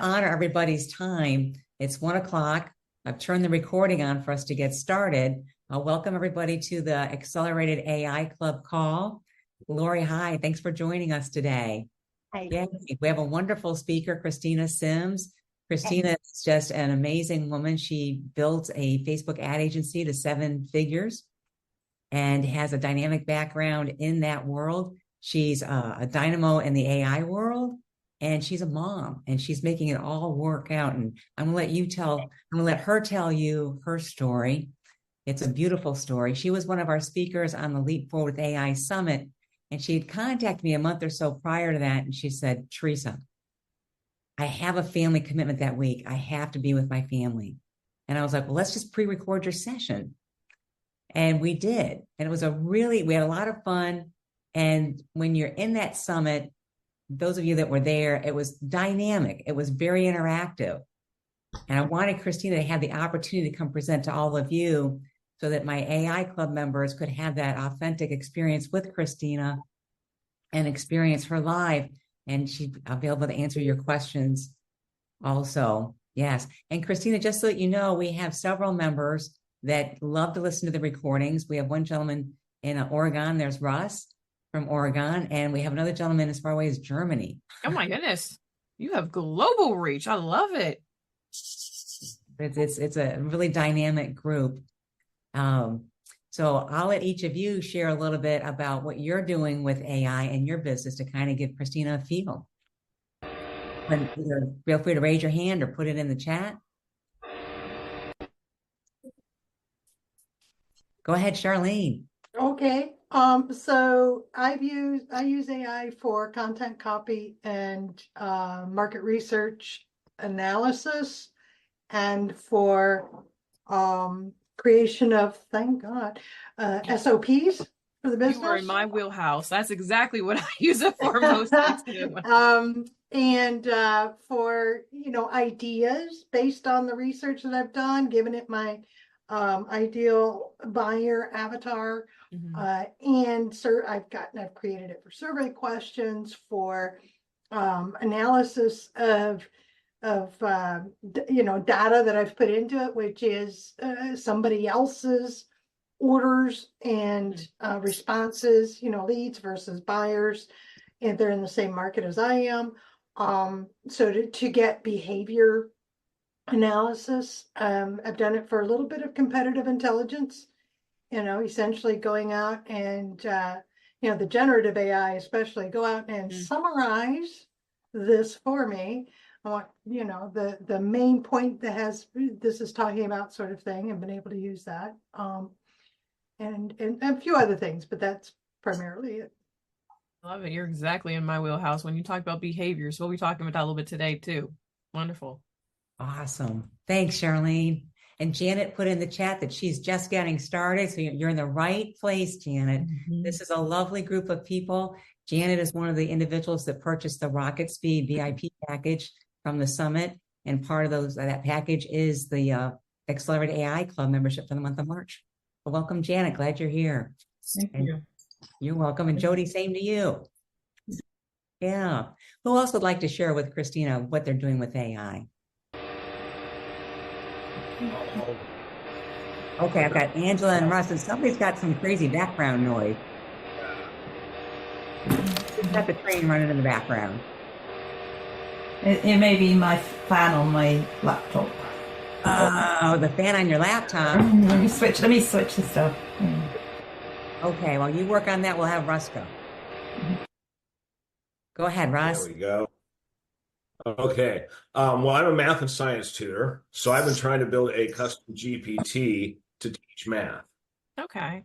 honor everybody's time. It's 1 o'clock. I've turned the recording on for us to get started. I'll welcome everybody to the Accelerated AI Club call. Lori, hi. Thanks for joining us today. Hi. Yeah, we have a wonderful speaker, Christina Sims. Christina is just an amazing woman. She built a Facebook ad agency to 7 figures and has a dynamic background in that world. She's a dynamo in the AI world, and she's a mom, and she's making it all work out. And I'm gonna let her tell you her story. It's a beautiful story. She was one of our speakers on the Leap Forward with AI Summit, and she had contacted me a month or so prior to that, and she said, Teresa, I have a family commitment that week. I have to be with my family. And I was like, well, let's just pre-record your session. And we did. And it was we had a lot of fun. And when you're in that summit, those of you that were there, it was dynamic. It was very interactive. And I wanted Christina to have the opportunity to come present to all of you so that my AI club members could have that authentic experience with Christina and experience her live. And I'll be able to answer your questions also. Yes. And Christina, just so that you know, we have several members that love to listen to the recordings. We have one gentleman in Oregon. There's Russ from Oregon. And we have another gentleman as far away as Germany. Oh my goodness. You have global reach. I love it. It's a really dynamic group. So I'll let each of you share a little bit about what you're doing with AI and your business to kind of give Christina a feel. And either feel free to raise your hand or put it in the chat. Go ahead, Charlene. Okay. So I use AI for content copy and market research analysis, and for creation of, thank God, SOPs for the business. You are in my wheelhouse. That's exactly what I use it for mostly too. And for, ideas based on the research that I've done, giving it my ideal buyer avatar. And I've created it for survey questions, for analysis of data that I've put into it, which is somebody else's orders and responses, leads versus buyers, and they're in the same market as I am. So to get behavior analysis, I've done it for a little bit of competitive intelligence, essentially going out and the generative AI especially go out and summarize this for me. I want, the main point that this is talking about, sort of thing, and been able to use that. And a few other things, but that's primarily it. I love it. You're exactly in my wheelhouse. When you talk about behaviors, we'll be talking about that a little bit today too. Wonderful. Awesome. Thanks, Charlene. And Janet put in the chat that she's just getting started. So you're in the right place, Janet. This is a lovely group of people. Janet is one of the individuals that purchased the Rocket Speed VIP package from the summit. And part of that package is the Accelerated AI Club membership for the month of March. Well, welcome, Janet. Glad you're here. Thank you. You're welcome. And Jody, same to you. Yeah. Who else would like to share with Christina what they're doing with AI? Okay, I've got Angela and Russ, and somebody's got some crazy background noise. We've got the train running in the background. It may be my fan on my laptop. Oh, the fan on your laptop. Let me switch the stuff. Okay, well, you work on that. We'll have Russ go. Go ahead, Russ. There we go. Okay. Well, I'm a math and science tutor, so I've been trying to build a custom GPT to teach math. Okay.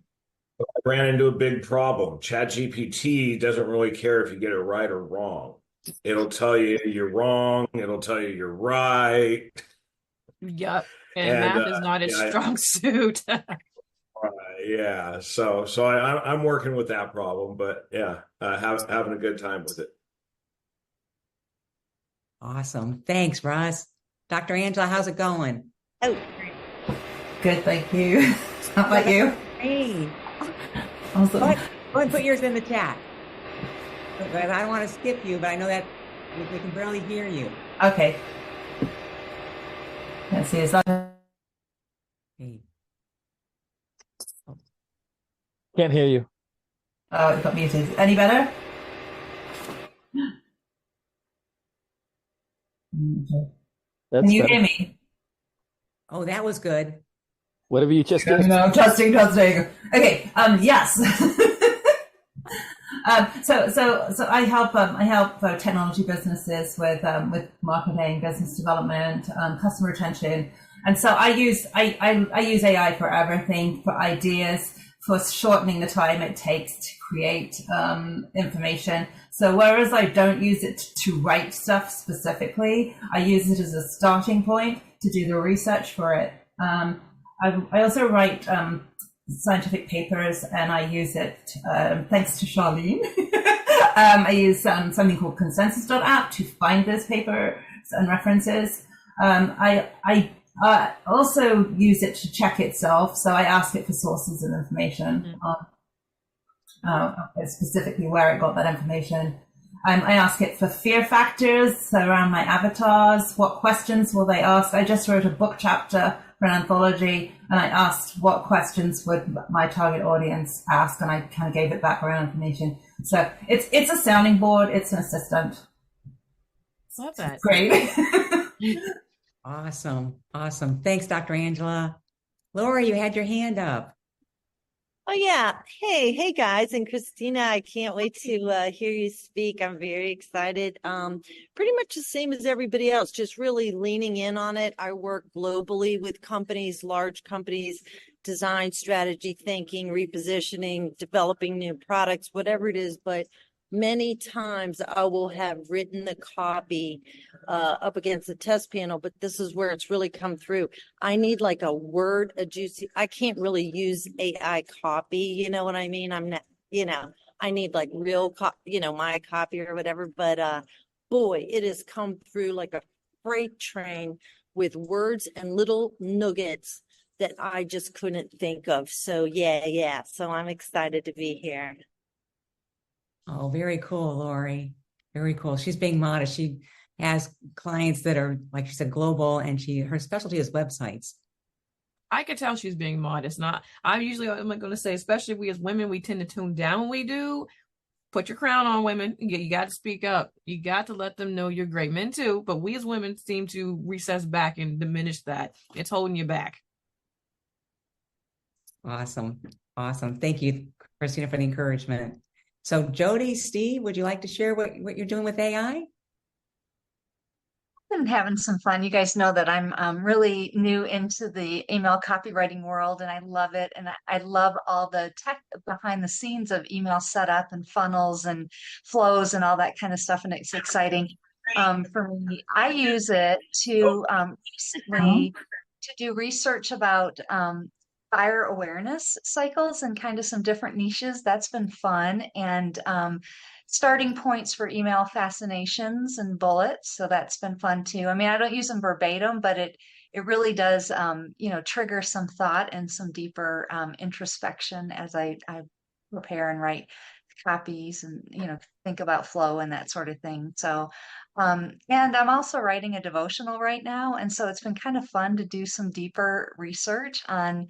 But I ran into a big problem. ChatGPT doesn't really care if you get it right or wrong. It'll tell you you're wrong. It'll tell you you're right. Yep. And math is not its strong suit. Yeah. So I'm working with that problem, but yeah, having a good time with it. Awesome. Thanks, Russ. Dr. Angela, how's it going? Oh, good. Thank you. How about you? Hey. Awesome. Go ahead and put yours in the chat. I don't want to skip you, but I know that we can barely hear you. Okay. Let's see, is that Hey. Can't hear you. oh, it got muted. Any better? Okay. That's Can you better. hear me? Oh, that was good. Whatever you just did. No, testing. Okay. Yes. So I help technology businesses with marketing, business development, customer retention, and so I use AI for everything, for ideas, for shortening the time it takes to create information. So whereas I don't use it to write stuff specifically, I use it as a starting point to do the research for it. I also write scientific papers, and I use it thanks to Charlene. I use something called consensus.app to find those papers and references. I also use it to check itself, so I ask it for sources of information, specifically where it got that information. I ask it for fear factors around my avatars. What questions will they ask? I just wrote a book chapter for an anthology, and I asked what questions would my target audience ask, and I kind of gave it background information. So it's a sounding board. It's an assistant. Love that. Great. Awesome. Awesome. Thanks, Dr. Angela. Laura, you had your hand up. Oh yeah. Hey guys, and Christina, I can't wait to hear you speak. I'm very excited. Pretty much the same as everybody else, just really leaning in on it. I work globally with companies, large companies, design, strategy, thinking, repositioning, developing new products, whatever it is, but many times I will have written the copy up against the test panel, but this is where it's really come through. I need like a word, a juicy, I can't really use AI copy, you know what I mean? I'm not, I need like real, my copy or whatever, but boy, it has come through like a freight train with words and little nuggets that I just couldn't think of. So yeah. So I'm excited to be here. Oh, very cool, Lori. Very cool. She's being modest. She has clients that are, like she said, global, and her specialty is websites. I could tell she's being modest. Not, I'm going to say, especially we as women, we tend to tune down when we do. Put your crown on, women. You got to speak up. You got to let them know you're great. Men too, but we as women seem to recess back and diminish that. It's holding you back. Awesome. Awesome. Thank you, Christina, for the encouragement. So Jody, Steve, would you like to share what you're doing with AI? Been having some fun. You guys know that I'm really new into the email copywriting world, and I love it. And I love all the tech behind the scenes of email setup and funnels and flows and all that kind of stuff. And it's exciting for me. I use it to recently to do research about buyer awareness cycles and kind of some different niches. That's been fun. And starting points for email fascinations and bullets. So that's been fun too. I mean, I don't use them verbatim, but it really does, trigger some thought and some deeper introspection as I prepare and write copies and, think about flow and that sort of thing. So, and I'm also writing a devotional right now. And so it's been kind of fun to do some deeper research on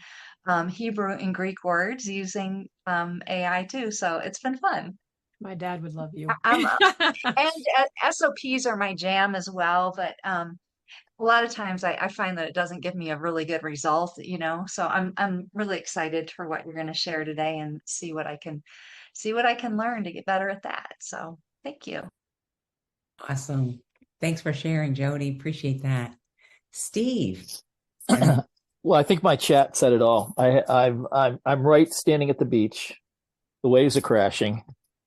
Hebrew and Greek words using AI too. So it's been fun. My dad would love you. And SOPs are my jam as well, but a lot of times I find that it doesn't give me a really good result, So I'm really excited for what you're going to share today and see what I can learn to get better at that. So thank you. Awesome. Thanks for sharing, Jody. Appreciate that. Steve. Well, I think my chat said it all. I'm right standing at the beach. The waves are crashing,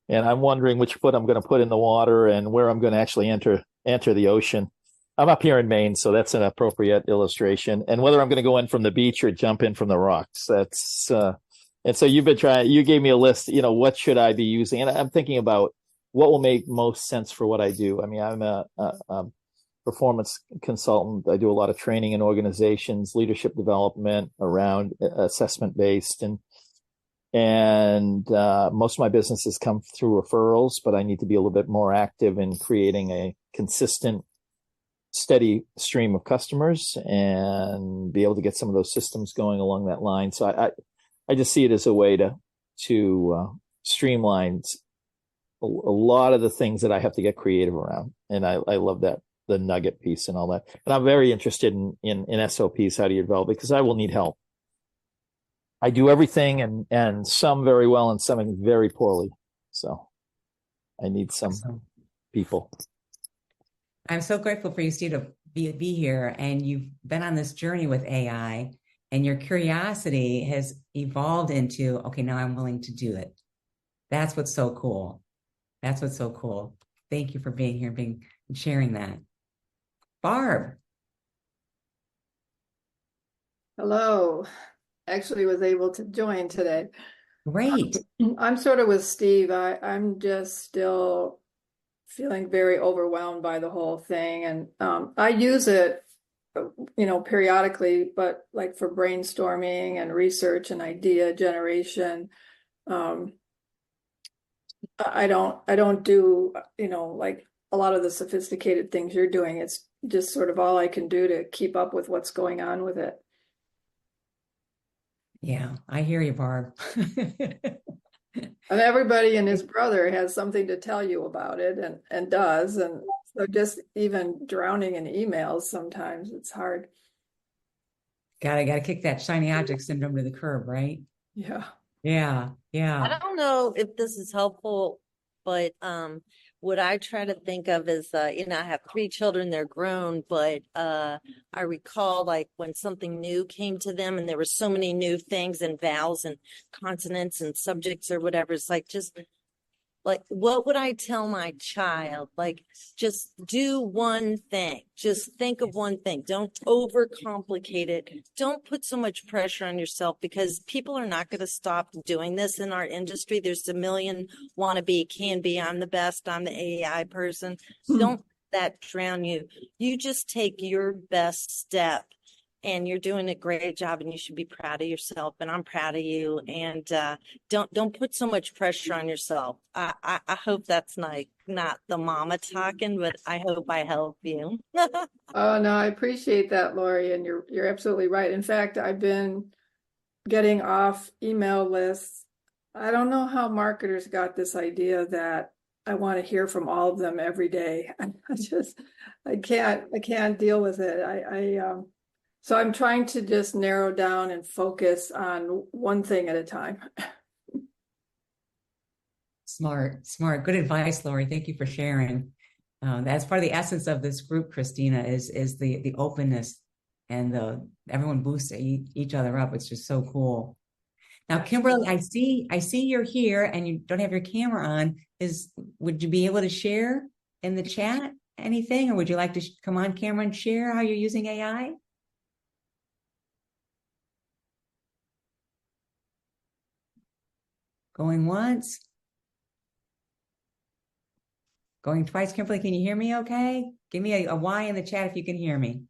and I'm wondering which foot I'm going to put in the water and where I'm going to actually enter the ocean. I'm up here in Maine, so that's an appropriate illustration. And whether I'm going to go in from the beach or jump in from the rocks, that's and so you've been trying. You gave me a list. What should I be using? And I'm thinking about what will make most sense for what I do. I mean, I'm a performance consultant. I do a lot of training in organizations, leadership development around assessment based, and most of my businesses come through referrals, but I need to be a little bit more active in creating a consistent steady stream of customers and be able to get some of those systems going along that line. So I just see it as a way to streamline a lot of the things that I have to get creative around. And I love that, the nugget piece and all that. And I'm very interested in SOPs. How do you develop? Because I will need help. I do everything and some very well and some very poorly. So I need some people. I'm so grateful for you, Steve, to be here. And you've been on this journey with AI, and your curiosity has evolved into, okay, now I'm willing to do it. That's what's so cool. That's what's so cool. Thank you for being here and sharing that. Barb. Hello. Actually was able to join today. Great. I'm sort of with Steve. I'm just still feeling very overwhelmed by the whole thing. And I use it, periodically, but like for brainstorming and research and idea generation. I don't do, like a lot of the sophisticated things you're doing. It's just sort of all I can do to keep up with what's going on with it. Yeah, I hear you, Barb. And everybody and his brother has something to tell you about it and does. And so just even drowning in emails, sometimes it's hard. Gotta kick that shiny object syndrome to the curb, right? Yeah. Yeah. I don't know if this is helpful, but what I try to think of is, I have 3 children, they're grown, but I recall like when something new came to them and there were so many new things and vowels and consonants and subjects or whatever. It's like, just like, what would I tell my child? Like, just do one thing. Just think of one thing. Don't overcomplicate it. Don't put so much pressure on yourself, because people are not going to stop doing this in our industry. There's a million wannabe, can be, I'm the best, I'm the AI person. Don't let that drown you. You just take your best step. And you're doing a great job, and you should be proud of yourself. And I'm proud of you. And don't put so much pressure on yourself. I hope that's not the mama talking, but I hope I help you. Oh no, I appreciate that, Lori, and you're absolutely right. In fact, I've been getting off email lists. I don't know how marketers got this idea that I want to hear from all of them every day. I can't deal with it. So I'm trying to just narrow down and focus on one thing at a time. Smart. Good advice, Lori. Thank you for sharing. That's part of the essence of this group, Christina, is the openness and everyone boosts each other up. It's just so cool. Now, Kimberly, I see you're here and you don't have your camera on. Would you be able to share in the chat anything, or would you like to come on camera and share how you're using AI? Going once. Going twice. Kimberly, can you hear me okay? Give me a Y in the chat if you can hear me.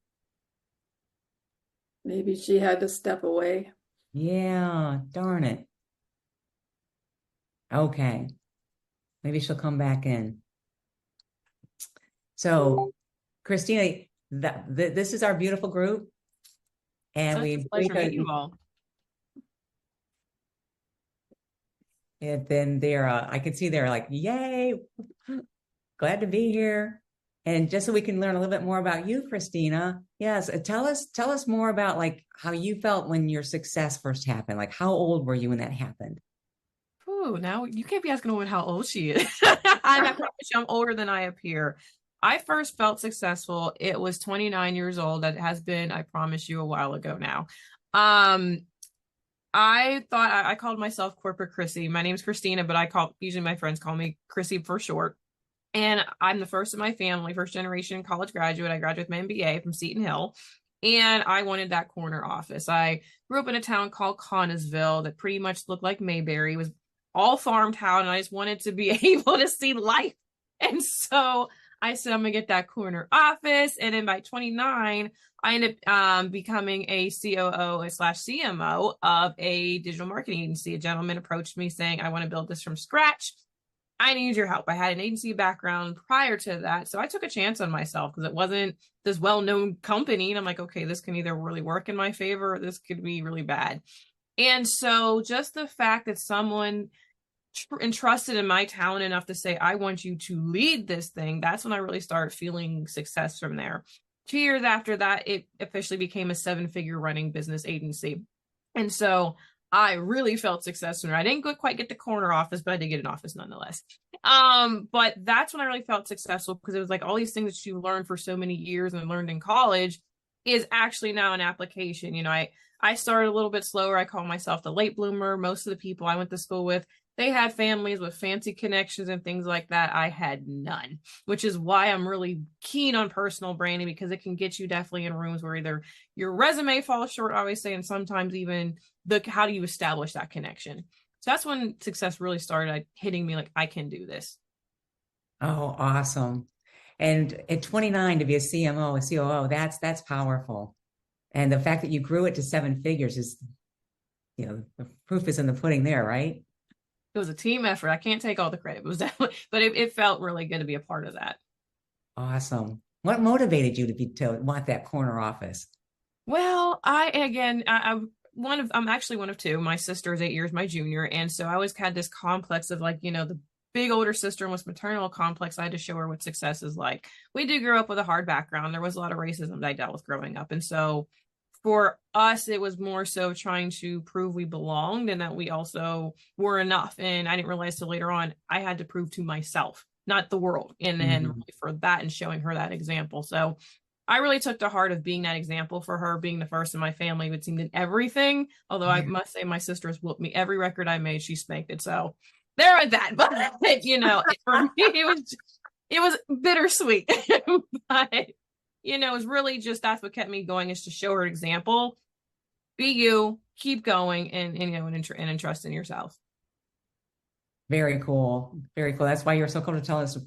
Maybe she had to step away. Yeah, darn it. Okay. Maybe she'll come back in. So, Christina, this is our beautiful group. And we you all. And then I can see they're like, yay, glad to be here. And just so we can learn a little bit more about you, Christina. Yes, tell us more about like how you felt when your success first happened. Like, how old were you when that happened? Ooh, now you can't be asking a woman how old she is. I promise you, I'm older than I appear. I first felt successful. It was 29 years old. That has been, I promise you, a while ago now. I thought I called myself Corporate Chrissy. My name's Christina, but usually my friends call me Chrissy for short. And I'm the first in my family, first generation college graduate. I graduated with my MBA from Seton Hill. And I wanted that corner office. I grew up in a town called Connellsville that pretty much looked like Mayberry. It was all farm town, and I just wanted to be able to see life. And so I said, I'm gonna get that corner office. And then by 29, I ended up becoming a COO/CMO of a digital marketing agency. A gentleman approached me saying, I want to build this from scratch. I need your help. I had an agency background prior to that. So I took a chance on myself because it wasn't this well-known company. And I'm like, okay, this can either really work in my favor or this could be really bad. And so just the fact that someone entrusted in my talent enough to say, I want you to lead this thing, that's when I really started feeling success from there. 2 years after that, it officially became a 7-figure running business agency. And so I really felt success from there. I didn't quite get the corner office, but I did get an office nonetheless. But that's when I really felt successful, because it was like all these things that you learned for so many years and learned in college is actually now an application. You know, I started a little bit slower. I call myself the late bloomer. Most of the people I went to school with, they had families with fancy connections and things like that. I had none, which is why I'm really keen on personal branding, because it can get you definitely in rooms where either your resume falls short, I always say, and sometimes even how do you establish that connection. So that's when success really started hitting me, like, I can do this. Oh, awesome. And at 29 to be a CMO, a COO, that's powerful. And the fact that you grew it to 7 figures is, you know, the proof is in the pudding there, right? It was a team effort. I can't take all the credit. It was definitely, but it felt really good to be a part of that. Awesome. What motivated you to want that corner office? Well, I'm actually one of two. My sister is 8 years my junior, and so I always had this complex of, like, you know, the big older sister was maternal complex. I had to show her what success is like. We did grow up with a hard background. There was a lot of racism that I dealt with growing up, and so for us, it was more so trying to prove we belonged and that we also were enough. And I didn't realize till later on, I had to prove to myself, not the world. And then really for that and showing her that example. So I really took to heart of being that example for her, being the first in my family who had seen everything. Although I must say my sister has whooped me. Every record I made, she spanked it. So there went that. But, you know, for me, it was bittersweet. But you know, it was really just, that's what kept me going, is to show her an example. Be you, keep going, and you know, and trust in yourself. Very cool. Very cool. That's why you're so cool to tell us to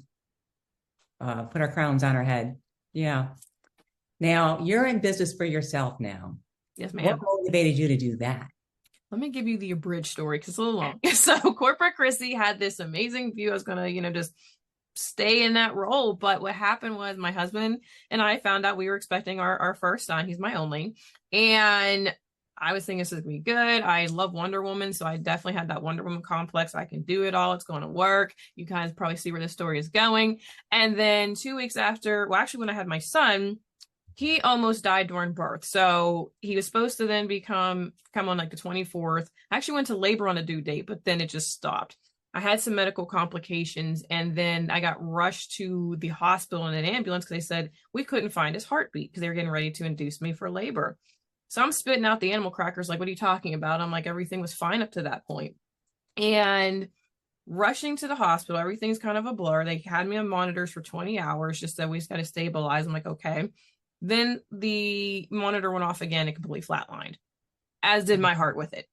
put our crowns on our head. Yeah. Now you're in business for yourself now. Yes, ma'am. What motivated you to do that? Let me give you the abridged story because it's a little long. So Corporate Chrissy had this amazing view. I was going to, you know, just stay in that role. But what happened was my husband and I found out we were expecting our first son. He's my only. And I was thinking this is going to be good. I love Wonder Woman. So I definitely had that Wonder Woman complex. I can do it all. It's going to work. You guys probably see where the story is going. And then 2 weeks after, well, actually when I had my son, he almost died during birth. So he was supposed to then come on like the 24th. I actually went to labor on a due date, but then it just stopped. I had some medical complications, and then I got rushed to the hospital in an ambulance because they said we couldn't find his heartbeat because they were getting ready to induce me for labor. So I'm spitting out the animal crackers like, what are you talking about? I'm like, everything was fine up to that point. And rushing to the hospital, everything's kind of a blur. They had me on monitors for 20 hours, just said we just got to stabilize. I'm like, okay. Then the monitor went off again and completely flatlined, as did my heart with it.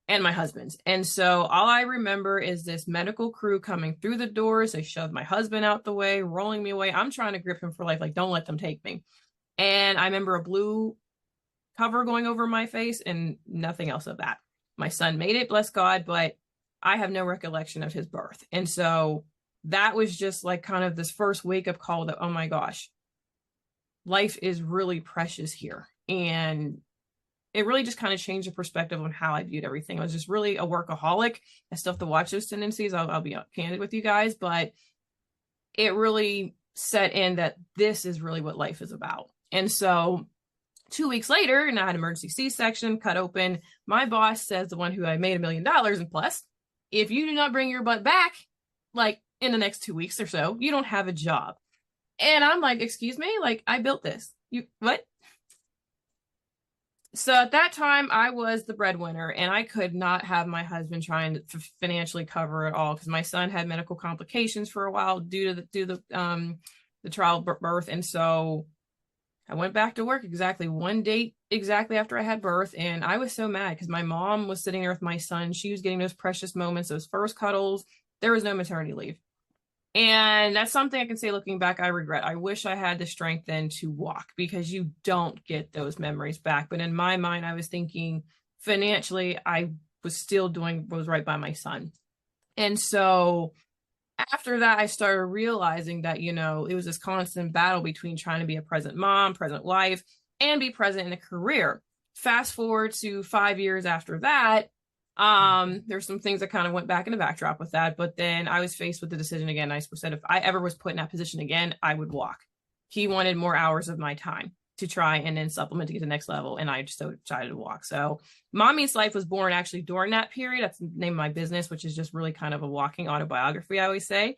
And my husband's. And so all I remember is this medical crew coming through the doors. They shoved my husband out the way, rolling me away. I'm trying to grip him for life. Like, don't let them take me. And I remember a blue cover going over my face and nothing else of that. My son made it, bless God, but I have no recollection of his birth. And so that was just like kind of this first wake up call that, oh my gosh, life is really precious here. And it really just kind of changed the perspective on how I viewed everything. I was just really a workaholic. I still have to watch those tendencies. I'll be candid with you guys, but it really set in that this is really what life is about. And so 2 weeks later, and I had an emergency C-section, cut open. My boss says, the one who I made $1 million and plus, if you do not bring your butt back, like in the next 2 weeks or so, you don't have a job. And I'm like, excuse me? Like, I built this. You, what? So at that time, I was the breadwinner, and I could not have my husband trying to financially cover it all because my son had medical complications for a while due to the trial birth. And so I went back to work exactly one date exactly after I had birth. And I was so mad because my mom was sitting there with my son. She was getting those precious moments, those first cuddles. There was no maternity leave. And that's something I can say looking back, I regret. I wish I had the strength then to walk, because you don't get those memories back. But in my mind, I was thinking financially, I was still doing what was right by my son. And so after that, I started realizing that, it was this constant battle between trying to be a present mom, present wife, and be present in a career. Fast forward to 5 years after that, there's some things that kind of went back in the backdrop with that. But then I was faced with the decision again. I said, if I ever was put in that position again, I would walk. He wanted more hours of my time to try and then supplement to get to the next level. And I just decided to walk. So Mommy's Life was born actually during that period. That's the name of my business, which is just really kind of a walking autobiography, I always say.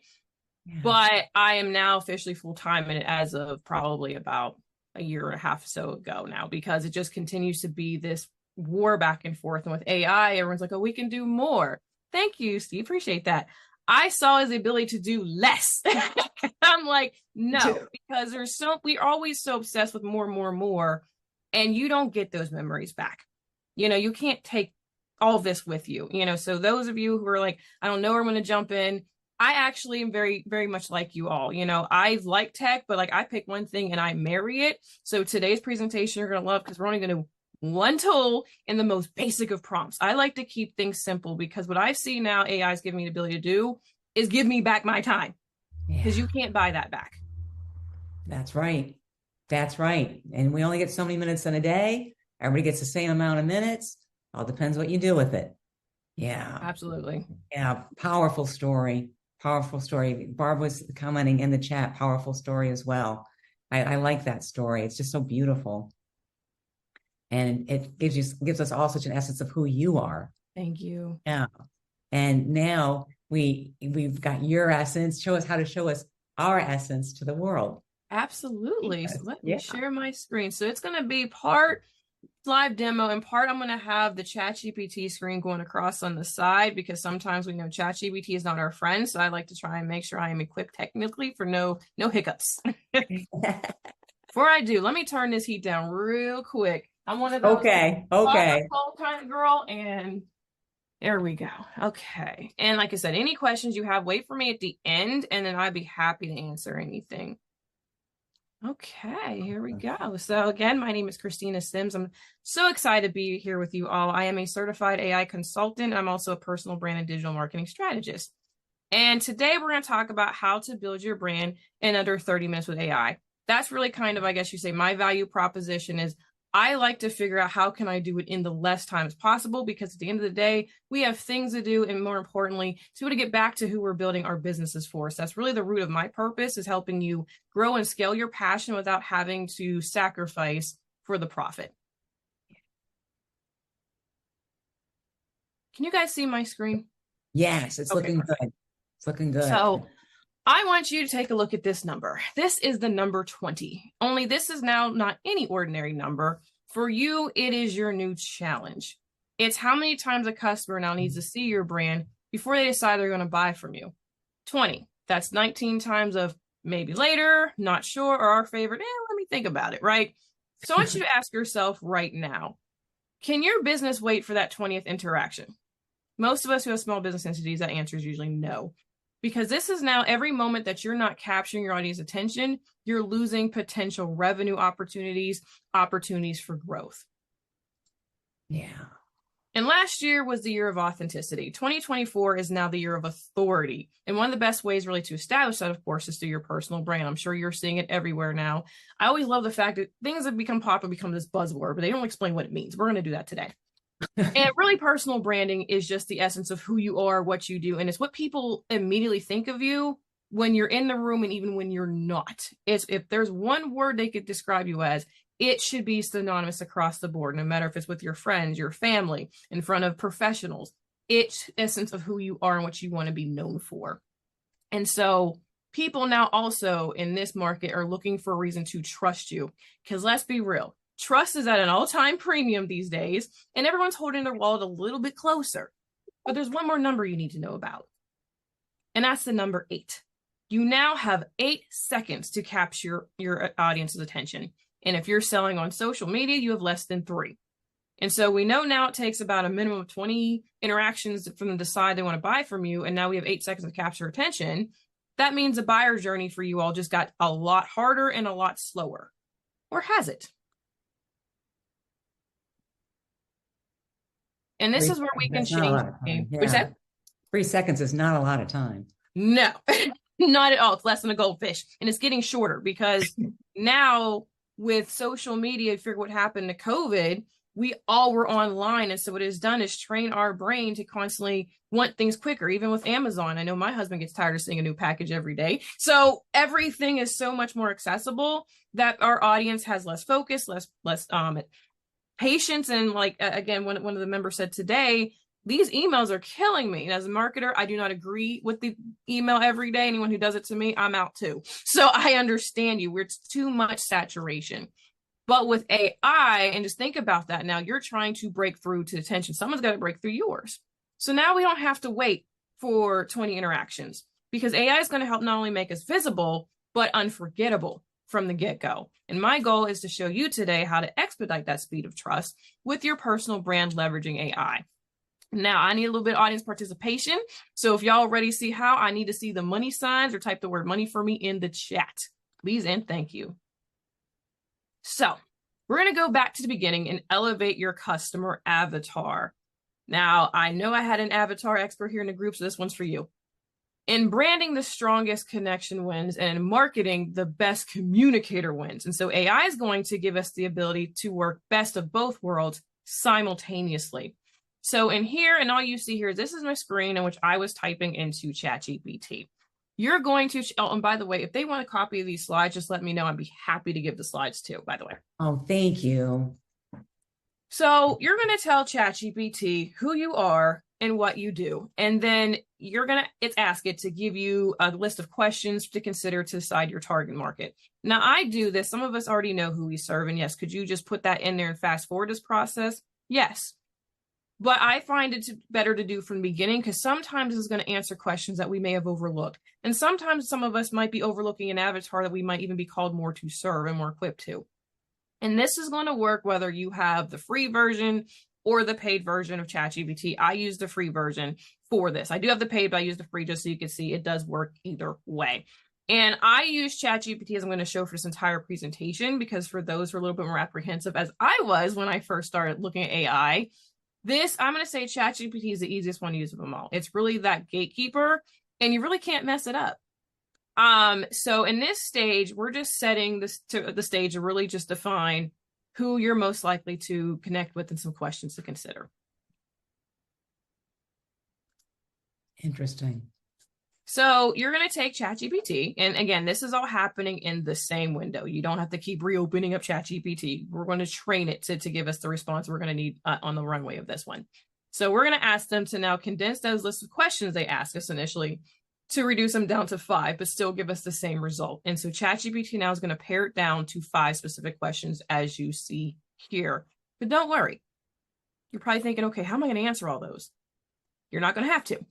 Yeah. But I am now officially full-time in it as of probably about a year and a half or so ago now, because it just continues to be this war back and forth. And with AI, everyone's like, oh, we can do more. Thank you, Steve. Appreciate that. I saw his ability to do less. I'm like, no, because we're always so obsessed with more and more and more, and you don't get those memories back. You can't take all this with you, so those of you who are like, I don't know where I'm going to jump in. I actually am very, very much like you all. I like tech, but like I pick one thing and I marry it. So today's presentation you're going to love, because we're only going to one tool in the most basic of prompts. I like to keep things simple, because what I see now AI is giving me the ability to do is give me back my time, because you can't buy that back. That's right. That's right. And we only get so many minutes in a day. Everybody gets the same amount of minutes. All depends what you do with it. Yeah. Absolutely. Yeah. Powerful story. Powerful story. Barb was commenting in the chat, powerful story as well. I like that story. It's just so beautiful. And it gives us all such an essence of who you are. Thank you. Yeah. And now we've got your essence. Show us how to show us our essence to the world. Absolutely. Yes. So let me share my screen. So it's going to be part live demo, and part I'm going to have the ChatGPT screen going across on the side, because sometimes we know ChatGPT is not our friend. So I like to try and make sure I am equipped technically for no hiccups. Before I do, let me turn this heat down real quick. I'm one of those cold kind of girl, and there we go. Okay. And like I said, any questions you have, wait for me at the end, and then I'd be happy to answer anything. Okay, here we go. So again, my name is Christina Sims. I'm so excited to be here with you all. I am a certified AI consultant. I'm also a personal brand and digital marketing strategist. And today we're going to talk about how to build your brand in under 30 minutes with AI. That's really kind of, I guess you say, my value proposition is I like to figure out how can I do it in the less time as possible, because at the end of the day, we have things to do, and more importantly, to be able to get back to who we're building our businesses for. So that's really the root of my purpose, is helping you grow and scale your passion without having to sacrifice for the profit. Can you guys see my screen? Yes, it's looking good. It's looking good. So I want you to take a look at this number. This is the number 20. Only this is now not any ordinary number. For you, it is your new challenge. It's how many times a customer now needs to see your brand before they decide they're going to buy from you. 20. That's 19 times of maybe later, not sure, or our favorite, let me think about it, right? So I want you to ask yourself right now, can your business wait for that 20th interaction? Most of us who have small business entities, that answer is usually no. Because this is now every moment that you're not capturing your audience attention, you're losing potential revenue opportunities for growth. Yeah. And last year was the year of authenticity. 2024 is now the year of authority. And one of the best ways really to establish that, of course, is through your personal brand. I'm sure you're seeing it everywhere now. I always love the fact that things that become popular become this buzzword, but they don't explain what it means. We're going to do that today. And really, personal branding is just the essence of who you are, what you do. And it's what people immediately think of you when you're in the room and even when you're not. It's, if there's one word they could describe you as, it should be synonymous across the board, no matter if it's with your friends, your family, in front of professionals. It's essence of who you are and what you want to be known for. And so people now also in this market are looking for a reason to trust you. Because let's be real. Trust is at an all-time premium these days, and everyone's holding their wallet a little bit closer. But there's one more number you need to know about, and that's the number 8. You now have 8 seconds to capture your audience's attention. And if you're selling on social media, you have less than 3. And so we know now it takes about a minimum of 20 interactions for them to decide they want to buy from you, and now we have 8 seconds to capture attention. That means the buyer journey for you all just got a lot harder and a lot slower. Or has it? And this is where we can change the game. Yeah. 3 seconds is not a lot of time. No, not at all. It's less than a goldfish. And it's getting shorter because now with social media, figure what happened to COVID, we all were online. And so what it has done is train our brain to constantly want things quicker. Even with Amazon, I know my husband gets tired of seeing a new package every day. So everything is so much more accessible that our audience has less focus, less patience. And like, again, one of the members said today, these emails are killing me. And as a marketer, I do not agree with the email every day. Anyone who does it to me, I'm out too. So I understand you. It's too much saturation. But with AI, and just think about that now, you're trying to break through to attention. Someone's got to break through yours. So now we don't have to wait for 20 interactions because AI is going to help not only make us visible, but unforgettable from the get-go. And my goal is to show you today how to expedite that speed of trust with your personal brand leveraging AI. Now, I need a little bit of audience participation. So if y'all already see how, I need to see the money signs or type the word money for me in the chat. Please and thank you. So we're going to go back to the beginning and elevate your customer avatar. Now, I know I had an avatar expert here in the group, so this one's for you. In branding, the strongest connection wins, and in marketing, the best communicator wins. And so AI is going to give us the ability to work best of both worlds simultaneously. So in here, and all you see here, this is my screen in which I was typing into ChatGPT. You're going to, oh, and by the way, if they want a copy of these slides, just let me know. I'd be happy to give the slides too, by the way. Oh, thank you. So you're going to tell ChatGPT who you are and what you do. And then you're going to ask it to give you a list of questions to consider to decide your target market. Now, I do this. Some of us already know who we serve. And yes, could you just put that in there and fast forward this process? Yes. But I find it better to do from the beginning because sometimes it's going to answer questions that we may have overlooked. And sometimes some of us might be overlooking an avatar that we might even be called more to serve and more equipped to. And this is going to work whether you have the free version or the paid version of ChatGPT. I use the free version for this. I do have the paid, but I use the free just so you can see it does work either way. And I use ChatGPT as I'm going to show for this entire presentation because for those who are a little bit more apprehensive as I was when I first started looking at AI, I'm going to say ChatGPT is the easiest one to use of them all. It's really that gatekeeper and you really can't mess it up. So in this stage, we're just setting this to the stage to really just define who you're most likely to connect with and some questions to consider. Interesting. So you're going to take ChatGPT. And again, this is all happening in the same window. You don't have to keep reopening up ChatGPT. We're going to train it to give us the response we're going to need on the runway of this one. So we're going to ask them to now condense those lists of questions they asked us initially to reduce them down to 5, but still give us the same result. And so ChatGPT now is going to pare it down to 5 specific questions as you see here. But don't worry. You're probably thinking, okay, how am I going to answer all those? You're not going to have to.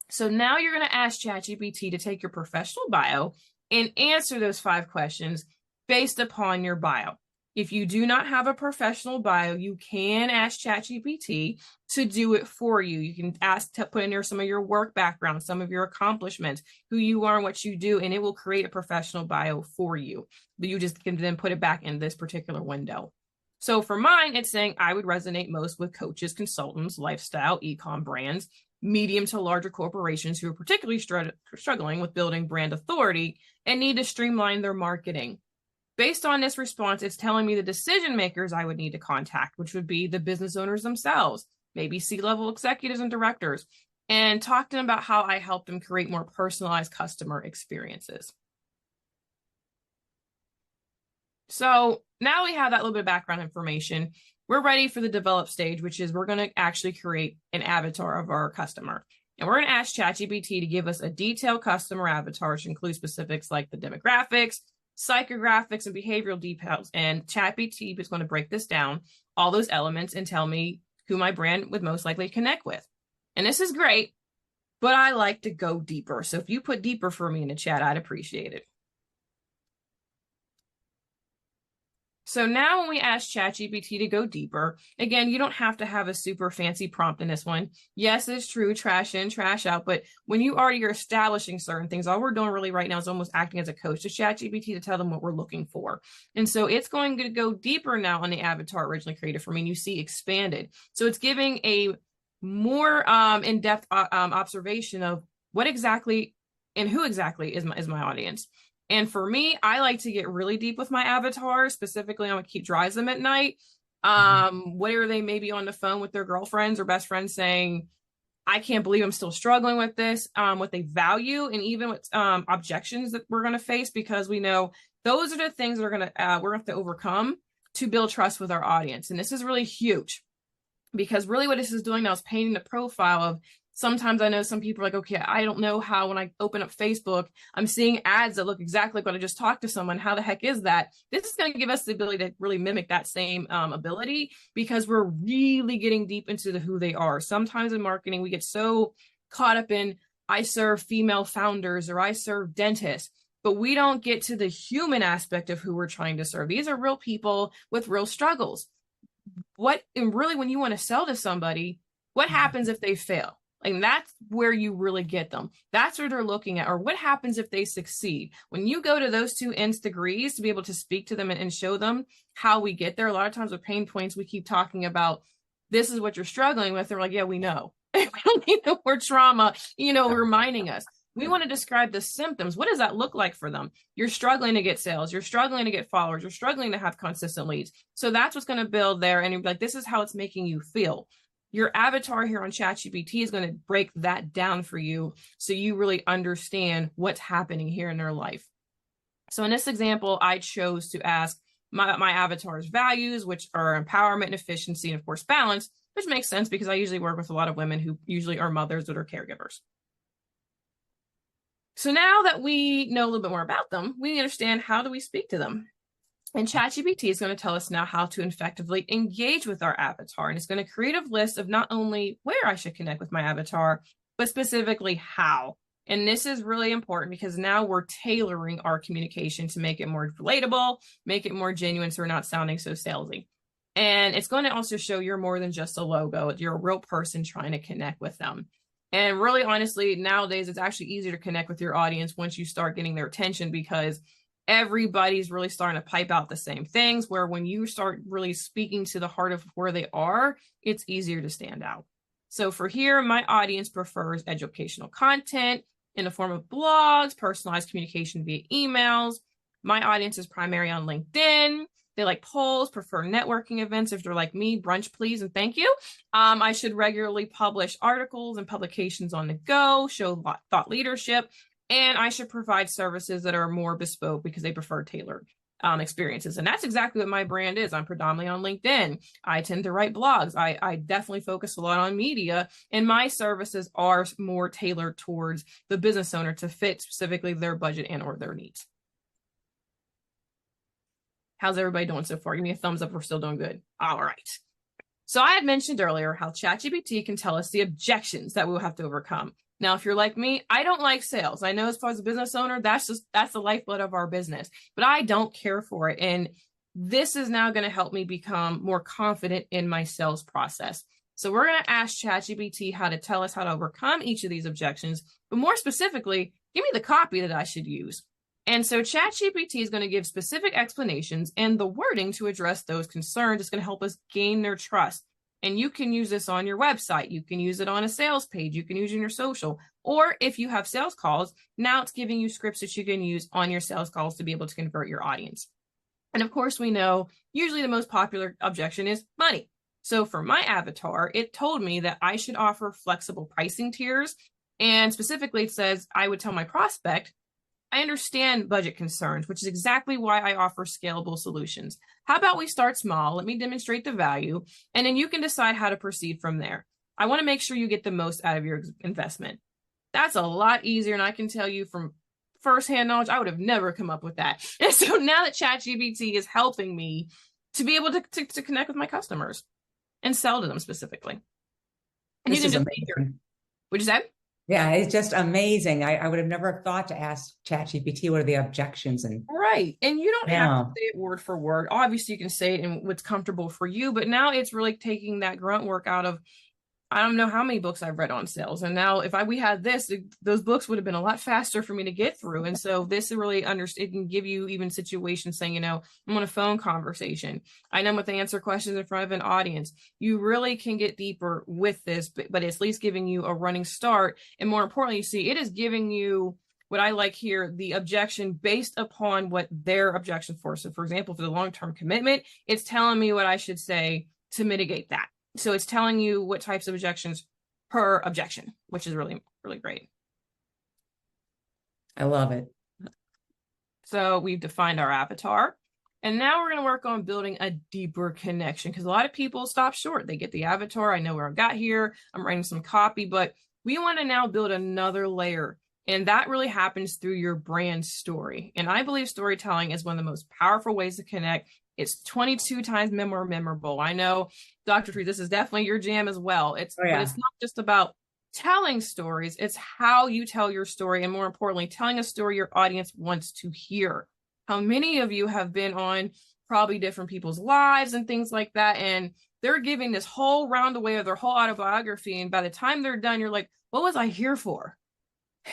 So now you're going to ask ChatGPT to take your professional bio and answer those 5 questions based upon your bio. If you do not have a professional bio, you can ask ChatGPT to do it for you. You can ask to put in there some of your work background, some of your accomplishments, who you are and what you do, and it will create a professional bio for you. But you just can then put it back in this particular window. So for mine, it's saying I would resonate most with coaches, consultants, lifestyle, e-com brands, medium to larger corporations who are particularly struggling with building brand authority and need to streamline their marketing. Based on this response, it's telling me the decision makers I would need to contact, which would be the business owners themselves, maybe C-level executives and directors, and talk to them about how I help them create more personalized customer experiences. So now we have that little bit of background information. We're ready for the develop stage, which is we're going to actually create an avatar of our customer. And we're going to ask ChatGPT to give us a detailed customer avatar, which includes specifics like the demographics, psychographics, and behavioral details. And ChatGPT is going to break this down, all those elements, and tell me who my brand would most likely connect with. And this is great, but I like to go deeper. So if you put deeper for me in the chat, I'd appreciate it. So now when we ask ChatGPT to go deeper, again, you don't have to have a super fancy prompt in this one. Yes, it's true, trash in, trash out. But when you already are establishing certain things, all we're doing really right now is almost acting as a coach to ChatGPT to tell them what we're looking for. And so it's going to go deeper now on the avatar originally created for me. And you see expanded. So it's giving a more in-depth observation of what exactly and who exactly is my audience. And for me, I like to get really deep with my avatar. Specifically, I'm gonna keep drives them at night. Where they may be on the phone with their girlfriends or best friends saying, I can't believe I'm still struggling with this, what they value, and even what objections that we're going to face, because we know those are the things that are going to we're going to have to overcome to build trust with our audience. And this is really huge, because really what this is doing now is painting the profile of, sometimes I know some people are like, okay, I don't know how when I open up Facebook, I'm seeing ads that look exactly like what I just talked to someone. How the heck is that? This is going to give us the ability to really mimic that same ability, because we're really getting deep into who they are. Sometimes in marketing, we get so caught up in, I serve female founders or I serve dentists, but we don't get to the human aspect of who we're trying to serve. These are real people with real struggles. And really, when you want to sell to somebody, what happens if they fail? And that's where you really get them. That's where they're looking at, or what happens if they succeed? When you go to those two nth degrees to be able to speak to them and show them how we get there. A lot of times with pain points, we keep talking about, this is what you're struggling with. They're like, yeah, we know. We don't need the word trauma, reminding us. We want to describe the symptoms. What does that look like for them? You're struggling to get sales. You're struggling to get followers. You're struggling to have consistent leads. So that's what's going to build there. And you're like, this is how it's making you feel. Your avatar here on ChatGPT is going to break that down for you, so you really understand what's happening here in their life. So in this example, I chose to ask my avatar's values, which are empowerment and efficiency, and of course, balance, which makes sense because I usually work with a lot of women who usually are mothers that are caregivers. So now that we know a little bit more about them, we understand, how do we speak to them? And ChatGPT is going to tell us now how to effectively engage with our avatar. And it's going to create a list of not only where I should connect with my avatar, but specifically how. And this is really important, because now we're tailoring our communication to make it more relatable, make it more genuine, so we're not sounding so salesy. And it's going to also show you're more than just a logo. You're a real person trying to connect with them. And really, honestly, nowadays, it's actually easier to connect with your audience once you start getting their attention, because everybody's really starting to pipe out the same things, where when you start really speaking to the heart of where they are, it's easier to stand out. So for here, my audience prefers educational content in the form of blogs, personalized communication via emails. My audience is primary on LinkedIn. They like polls, prefer networking events. If they're like me, brunch, please, and thank you. I should regularly publish articles and publications on the go, show thought leadership, and I should provide services that are more bespoke because they prefer tailored experiences. And that's exactly what my brand is. I'm predominantly on LinkedIn. I tend to write blogs. I definitely focus a lot on media, and my services are more tailored towards the business owner to fit specifically their budget and or their needs. How's everybody doing so far? Give me a thumbs up if we're still doing good. All right. So I had mentioned earlier how ChatGPT can tell us the objections that we'll have to overcome. Now, if you're like me, I don't like sales. I know as far as a business owner, that's the lifeblood of our business, but I don't care for it. And this is now going to help me become more confident in my sales process. So we're going to ask ChatGPT how to tell us how to overcome each of these objections, but more specifically, give me the copy that I should use. And so ChatGPT is going to give specific explanations and the wording to address those concerns. It's going to help us gain their trust. And you can use this on your website. You can use it on a sales page. You can use it in your social. Or if you have sales calls, now it's giving you scripts that you can use on your sales calls to be able to convert your audience. And of course, we know usually the most popular objection is money. So for my avatar, it told me that I should offer flexible pricing tiers. And specifically, it says I would tell my prospect, I understand budget concerns, which is exactly why I offer scalable solutions. How about we start small? Let me demonstrate the value, and then you can decide how to proceed from there. I want to make sure you get the most out of your investment. That's a lot easier, and I can tell you from firsthand knowledge, I would have never come up with that. And so now that ChatGPT is helping me to be able to connect with my customers and sell to them specifically. And This you is can amazing. What'd you say? Yeah, it's just amazing. I would have never thought to ask ChatGPT what are the objections, and Right. And you don't have yeah. to say it word for word. Obviously, you can say it in what's comfortable for you, but now it's really taking that grunt work out of, I don't know how many books I've read on sales. And now if we had this, those books would have been a lot faster for me to get through. And so this really it can give you even situations saying, I'm on a phone conversation. I know what to answer questions in front of an audience. You really can get deeper with this, but it's at least giving you a running start. And more importantly, you see, it is giving you what I like here, the objection based upon what their objection for. So for example, for the long-term commitment, it's telling me what I should say to mitigate that. So it's telling you what types of objections per objection, which is really, really great. I love it. So we've defined our avatar. And now we're going to work on building a deeper connection, because a lot of people stop short. They get the avatar. I know where I got here. I'm writing some copy, but we want to now build another layer. And that really happens through your brand story. And I believe storytelling is one of the most powerful ways to connect. It's 22 times more memorable. I know, Dr. Tree, this is definitely your jam as well. But it's not just about telling stories. It's how you tell your story. And more importantly, telling a story your audience wants to hear. How many of you have been on probably different people's lives and things like that, and they're giving this whole roundaway of their whole autobiography, and by the time they're done, you're like, what was I here for?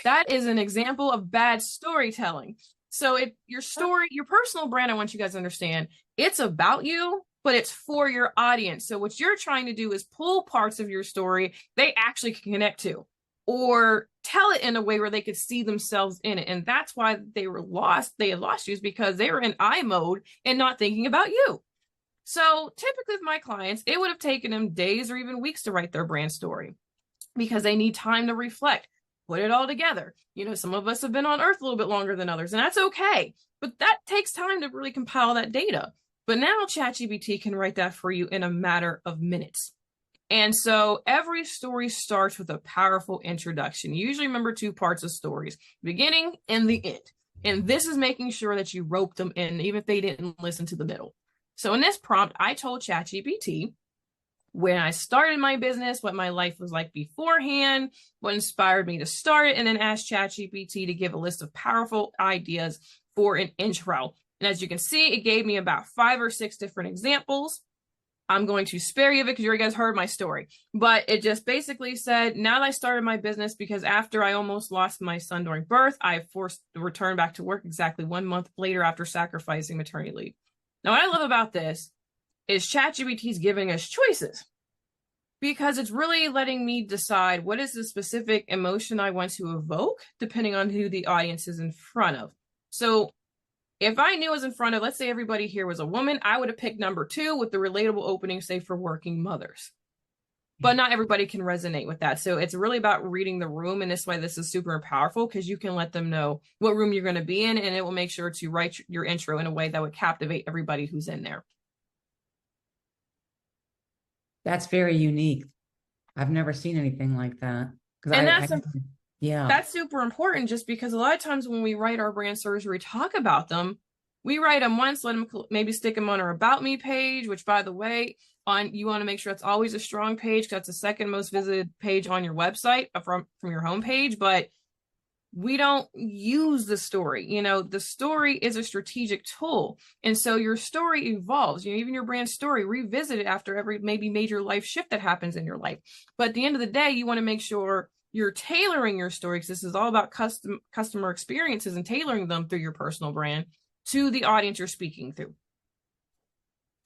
That is an example of bad storytelling. So your story, your personal brand, I want you guys to understand, it's about you, but it's for your audience. So what you're trying to do is pull parts of your story they actually can connect to, or tell it in a way where they could see themselves in it. And that's why they were lost. They had lost you, is because they were in I mode and not thinking about you. So typically with my clients, it would have taken them days or even weeks to write their brand story, because they need time to reflect, put it all together. You know, some of us have been on earth a little bit longer than others, and that's okay. But that takes time to really compile that data. But now ChatGPT can write that for you in a matter of minutes. And so every story starts with a powerful introduction. You usually remember two parts of stories, the beginning and the end. And this is making sure that you rope them in, even if they didn't listen to the middle. So in this prompt, I told ChatGPT when I started my business, what my life was like beforehand, what inspired me to start it, and then asked ChatGPT to give a list of powerful ideas for an intro. And as you can see, it gave me about 5 or 6 different examples. I'm going to spare you of it because you already guys heard my story. But it just basically said, now that I started my business, because after I almost lost my son during birth, I forced to return back to work exactly 1 month later after sacrificing maternity leave. Now, what I love about this is ChatGPT is giving us choices, because it's really letting me decide what is the specific emotion I want to evoke, depending on who the audience is in front of. So if I knew I was in front of, let's say everybody here was a woman, I would have picked number 2 with the relatable opening, say for working mothers. But not everybody can resonate with that. So it's really about reading the room. And this way, this is super powerful, because you can let them know what room you're going to be in, and it will make sure to write your intro in a way that would captivate everybody who's in there. That's very unique. I've never seen anything like that. And that's super important, just because a lot of times when we write our brand stories, we talk about them, we write them once, let them maybe stick them on our About Me page, which, by the way, you want to make sure it's always a strong page, because that's the second most visited page on your website from your homepage. But we don't use the story. You know, the story is a strategic tool. And so your story evolves. You know, even your brand story, revisit it after every maybe major life shift that happens in your life. But at the end of the day, you want to make sure you're tailoring your story, because this is all about customer experiences and tailoring them through your personal brand to the audience you're speaking to.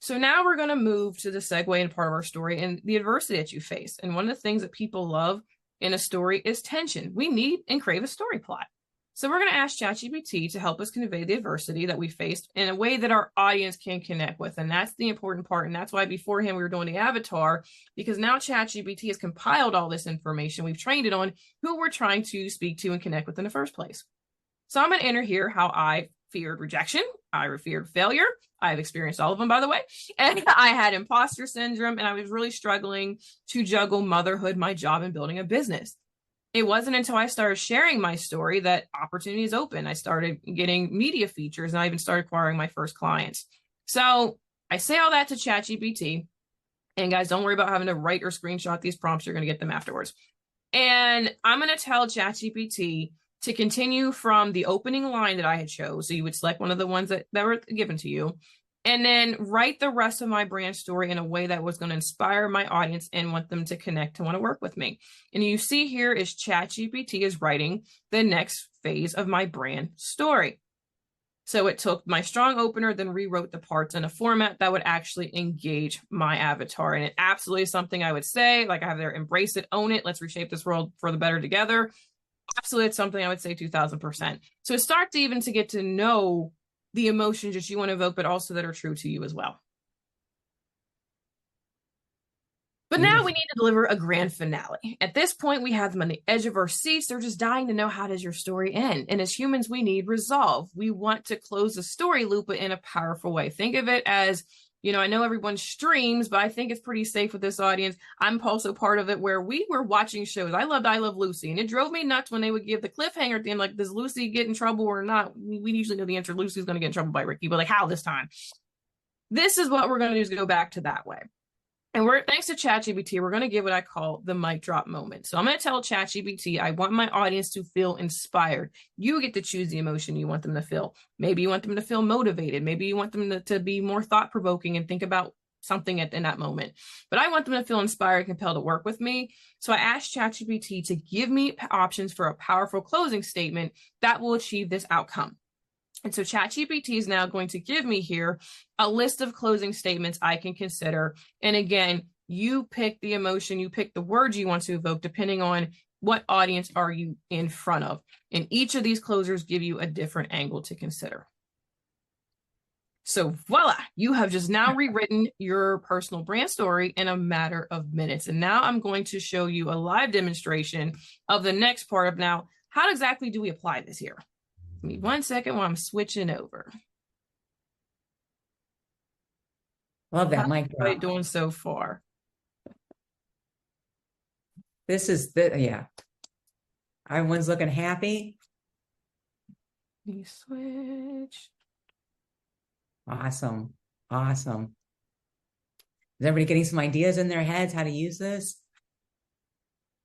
So now we're going to move to the segue and part of our story and the adversity that you face. And one of the things that people love in a story is tension. We need and crave a story plot. So we're going to ask ChatGPT to help us convey the adversity that we faced in a way that our audience can connect with. And that's the important part. And that's why beforehand we were doing the avatar, because now ChatGPT has compiled all this information. We've trained it on who we're trying to speak to and connect with in the first place. So I'm going to enter here how I feared rejection. I feared failure. I've experienced all of them, by the way. And I had imposter syndrome, and I was really struggling to juggle motherhood, my job, and building a business. It wasn't until I started sharing my story that opportunities opened. I started getting media features, and I even started acquiring my first clients. So I say all that to ChatGPT. And guys, don't worry about having to write or screenshot these prompts. You're going to get them afterwards. And I'm going to tell ChatGPT to continue from the opening line that I had chose. So you would select one of the ones that were given to you, and then write the rest of my brand story in a way that was going to inspire my audience and want them to connect and want to work with me. And you see here is ChatGPT is writing the next phase of my brand story. So it took my strong opener, then rewrote the parts in a format that would actually engage my avatar. And it absolutely is something I would say, like I have there, embrace it, own it. Let's reshape this world for the better together. Absolutely, it's something I would say 2000%. So start to even to get to know the emotions that you want to evoke, but also that are true to you as well. But now we need to deliver a grand finale. At this point, we have them on the edge of our seats. They're just dying to know, how does your story end? And as humans, we need resolve. We want to close the story loop, but in a powerful way. Think of it as, you know, I know everyone streams, but I think it's pretty safe with this audience. I'm also part of it where we were watching shows. I Love Lucy, and it drove me nuts when they would give the cliffhanger at the end, like, does Lucy get in trouble or not? We usually know the answer. Lucy's going to get in trouble by Ricky, but like, how this time? This is what we're going to do, is go back to that way. And thanks to ChatGPT, we're going to give what I call the mic drop moment. So I'm going to tell ChatGPT, I want my audience to feel inspired. You get to choose the emotion you want them to feel. Maybe you want them to feel motivated. Maybe you want them to be more thought-provoking and think about something in that moment. But I want them to feel inspired and compelled to work with me. So I asked ChatGPT to give me options for a powerful closing statement that will achieve this outcome. And so ChatGPT is now going to give me here a list of closing statements I can consider. And again, you pick the emotion, you pick the words you want to evoke, depending on what audience are you in front of. And each of these closers give you a different angle to consider. So voila, you have just now rewritten your personal brand story in a matter of minutes. And now I'm going to show you a live demonstration of the next part of now, how exactly do we apply this here? Give me 1 second while I'm switching over. Love that mic How are you drop. doing so far? This is yeah. Everyone's looking happy. Let me switch. Awesome. Awesome. Is everybody getting some ideas in their heads how to use this?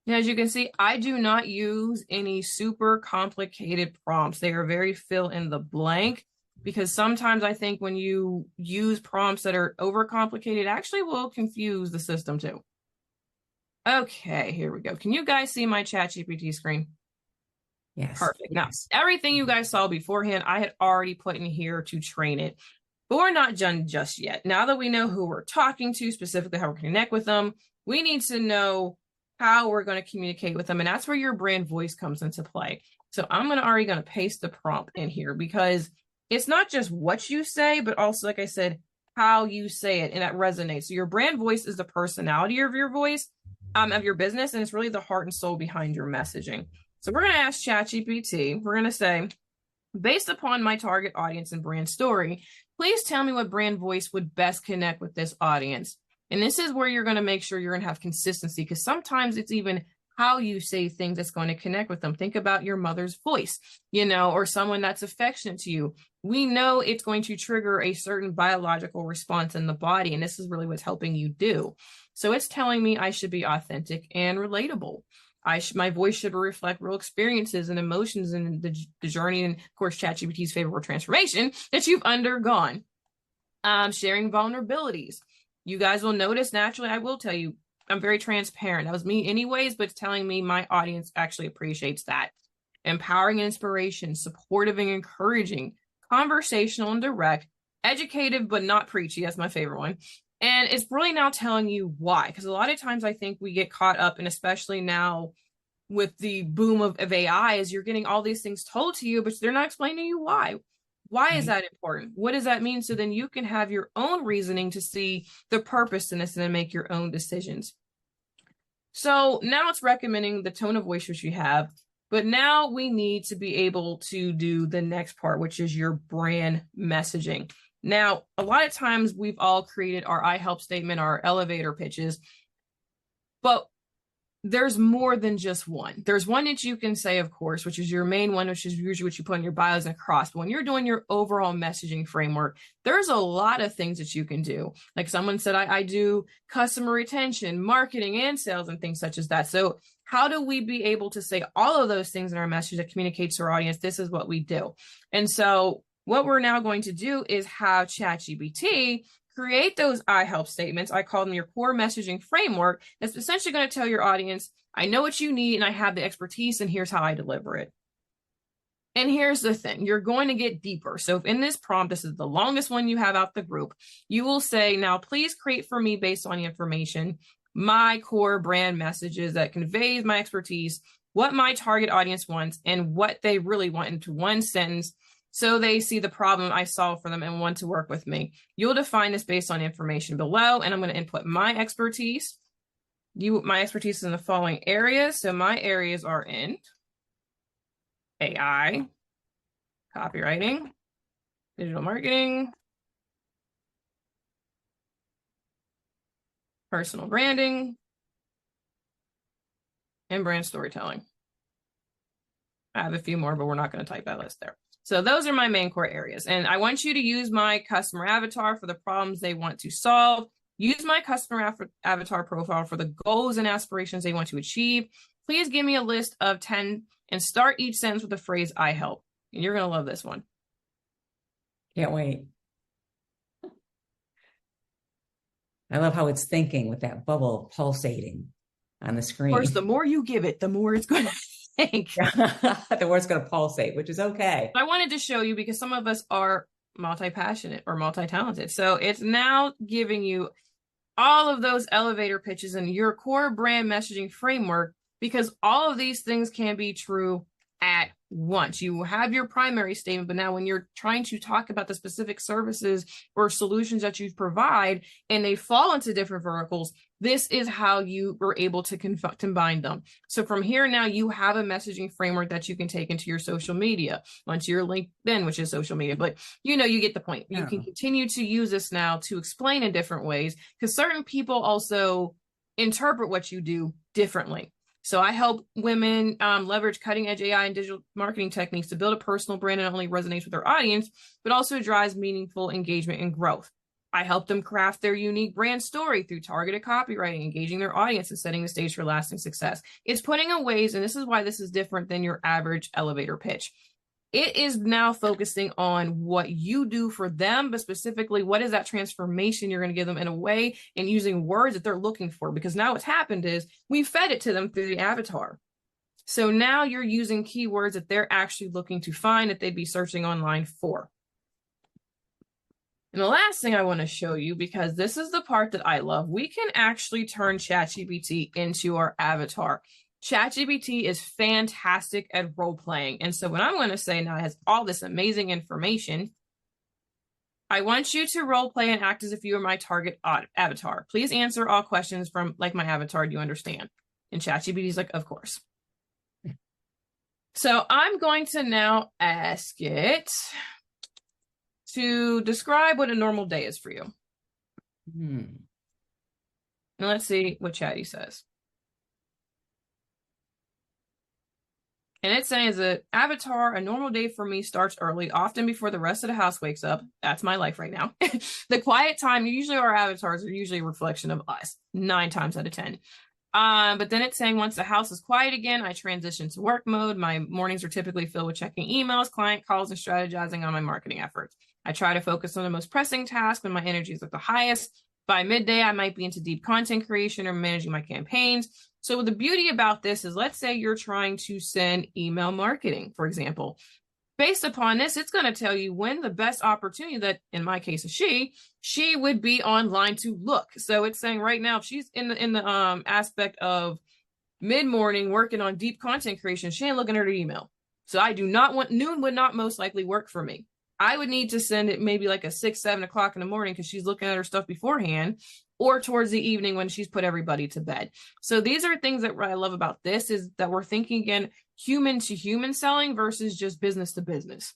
Now, as you can see, I do not use any super complicated prompts. They are very fill in the blank, because sometimes I think when you use prompts that are overcomplicated, actually will confuse the system too. Okay, here we go. Can you guys see my ChatGPT screen? Yes. Perfect. Now, Yes. everything you guys saw beforehand, I had already put in here to train it, but we're not done just yet. Now that we know who we're talking to, specifically how we connect with them, we need to know how we're going to communicate with them. And that's where your brand voice comes into play. So I'm already going to paste the prompt in here, because it's not just what you say, but also, like I said, how you say it, and that resonates. So your brand voice is the personality of your voice, of your business, and it's really the heart and soul behind your messaging. So we're going to ask ChatGPT, we're going to say, based upon my target audience and brand story, please tell me what brand voice would best connect with this audience. And this is where you're going to make sure you're going to have consistency, because sometimes it's even how you say things that's going to connect with them. Think about your mother's voice, you know, or someone that's affectionate to you. We know it's going to trigger a certain biological response in the body, and this is really what's helping you do. So it's telling me I should be authentic and relatable. My voice should reflect real experiences and emotions and the journey, and of course, ChatGPT's favorite word, transformation, that you've undergone. Sharing vulnerabilities. You guys will notice, naturally, I will tell you, I'm very transparent. That was me anyways, but it's telling me my audience actually appreciates that. Empowering and inspiration, supportive and encouraging, conversational and direct, educative but not preachy. That's my favorite one. And it's really now telling you why, because a lot of times I think we get caught up, and especially now with the boom of AI, is you're getting all these things told to you, but they're not explaining to you why. Why is that important? What does that mean? So then you can have your own reasoning to see the purpose in this and then make your own decisions. So now it's recommending the tone of voice which you have, but now we need to be able to do the next part, which is your brand messaging. Now, a lot of times we've all created our I help statement, our elevator pitches, but there's more than just one. There's one that you can say, of course, which is your main one, which is usually what you put in your bios and across. But when you're doing your overall messaging framework, there's a lot of things that you can do. Like someone said, I do customer retention, marketing, and sales, and things such as that. So how do we be able to say all of those things in our message that communicates to our audience? This is what we do. And so what we're now going to do is have ChatGPT create those I help statements. I call them your core messaging framework. That's essentially going to tell your audience, I know what you need and I have the expertise, and here's how I deliver it. And here's the thing, you're going to get deeper. So if in this prompt, this is the longest one you have out the group, you will say, now please create for me, based on the information, my core brand messages that conveys my expertise what my target audience wants and what they really want into one sentence, so they see the problem I solve for them and want to work with me. You'll define this based on information below, and I'm going to input my expertise. My expertise is in the following areas. So my areas are in AI, copywriting, digital marketing, personal branding, and brand storytelling. I have a few more, but we're not going to type that list there. So those are my main core areas. And I want you to use my customer avatar for the problems they want to solve. Use my customer avatar profile for the goals and aspirations they want to achieve. Please give me a list of 10 and start each sentence with the phrase "I help." And you're going to love this one. Can't wait. I love how it's thinking with that bubble pulsating on the screen. Of course, the more you give it, the more it's going to think. The more it's going to pulsate, which is okay. I wanted to show you because some of us are multi-passionate or multi-talented. So it's now giving you all of those elevator pitches and your core brand messaging framework, because all of these things can be true at once. You have your primary statement, but now when you're trying to talk about the specific services or solutions that you provide and they fall into different verticals, this is how you were able to combine them. So from here now, you have a messaging framework that you can take into your social media, onto your LinkedIn, which is social media, but you get the point. You can continue to use this now to explain in different ways, because certain people also interpret what you do differently. So I help women leverage cutting edge AI and digital marketing techniques to build a personal brand that not only resonates with their audience, but also drives meaningful engagement and growth. I help them craft their unique brand story through targeted copywriting, engaging their audience and setting the stage for lasting success. It's putting in ways, and this is why this is different than your average elevator pitch. It is now focusing on what you do for them, but specifically, what is that transformation you're going to give them in a way, and using words that they're looking for. Because now what's happened is we fed it to them through the avatar. So now you're using keywords that they're actually looking to find, that they'd be searching online for. And the last thing I want to show you, because this is the part that I love, we can actually turn ChatGPT into our avatar. ChatGPT is fantastic at role playing. And so what I'm going to say now, it has all this amazing information. I want you to role play and act as if you are my target avatar. Please answer all questions from like my avatar. Do you understand? And ChatGPT is like, of course. So I'm going to now ask it to describe what a normal day is for you. And let's see what Chatty says. And it's saying, as an avatar, a normal day for me starts early, often before the rest of the house wakes up. That's my life right now. The quiet time, usually our avatars are usually a reflection of us, 9 times out of 10. But then it's saying, once the house is quiet again, I transition to work mode. My mornings are typically filled with checking emails, client calls, and strategizing on my marketing efforts. I try to focus on the most pressing tasks when my energy is at the highest. By midday, I might be into deep content creation or managing my campaigns. So the beauty about this is, let's say you're trying to send email marketing, for example. Based upon this, it's going to tell you when the best opportunity, that in my case is she would be online to look. So it's saying right now, if she's in the aspect of mid-morning working on deep content creation, she ain't looking at her email. So I do not want, noon would not most likely work for me. I would need to send it maybe like a 6, 7 o'clock in the morning, because she's looking at her stuff beforehand, or towards the evening when she's put everybody to bed. So these are things that I love about this, is that we're thinking again, human to human selling versus just business to business.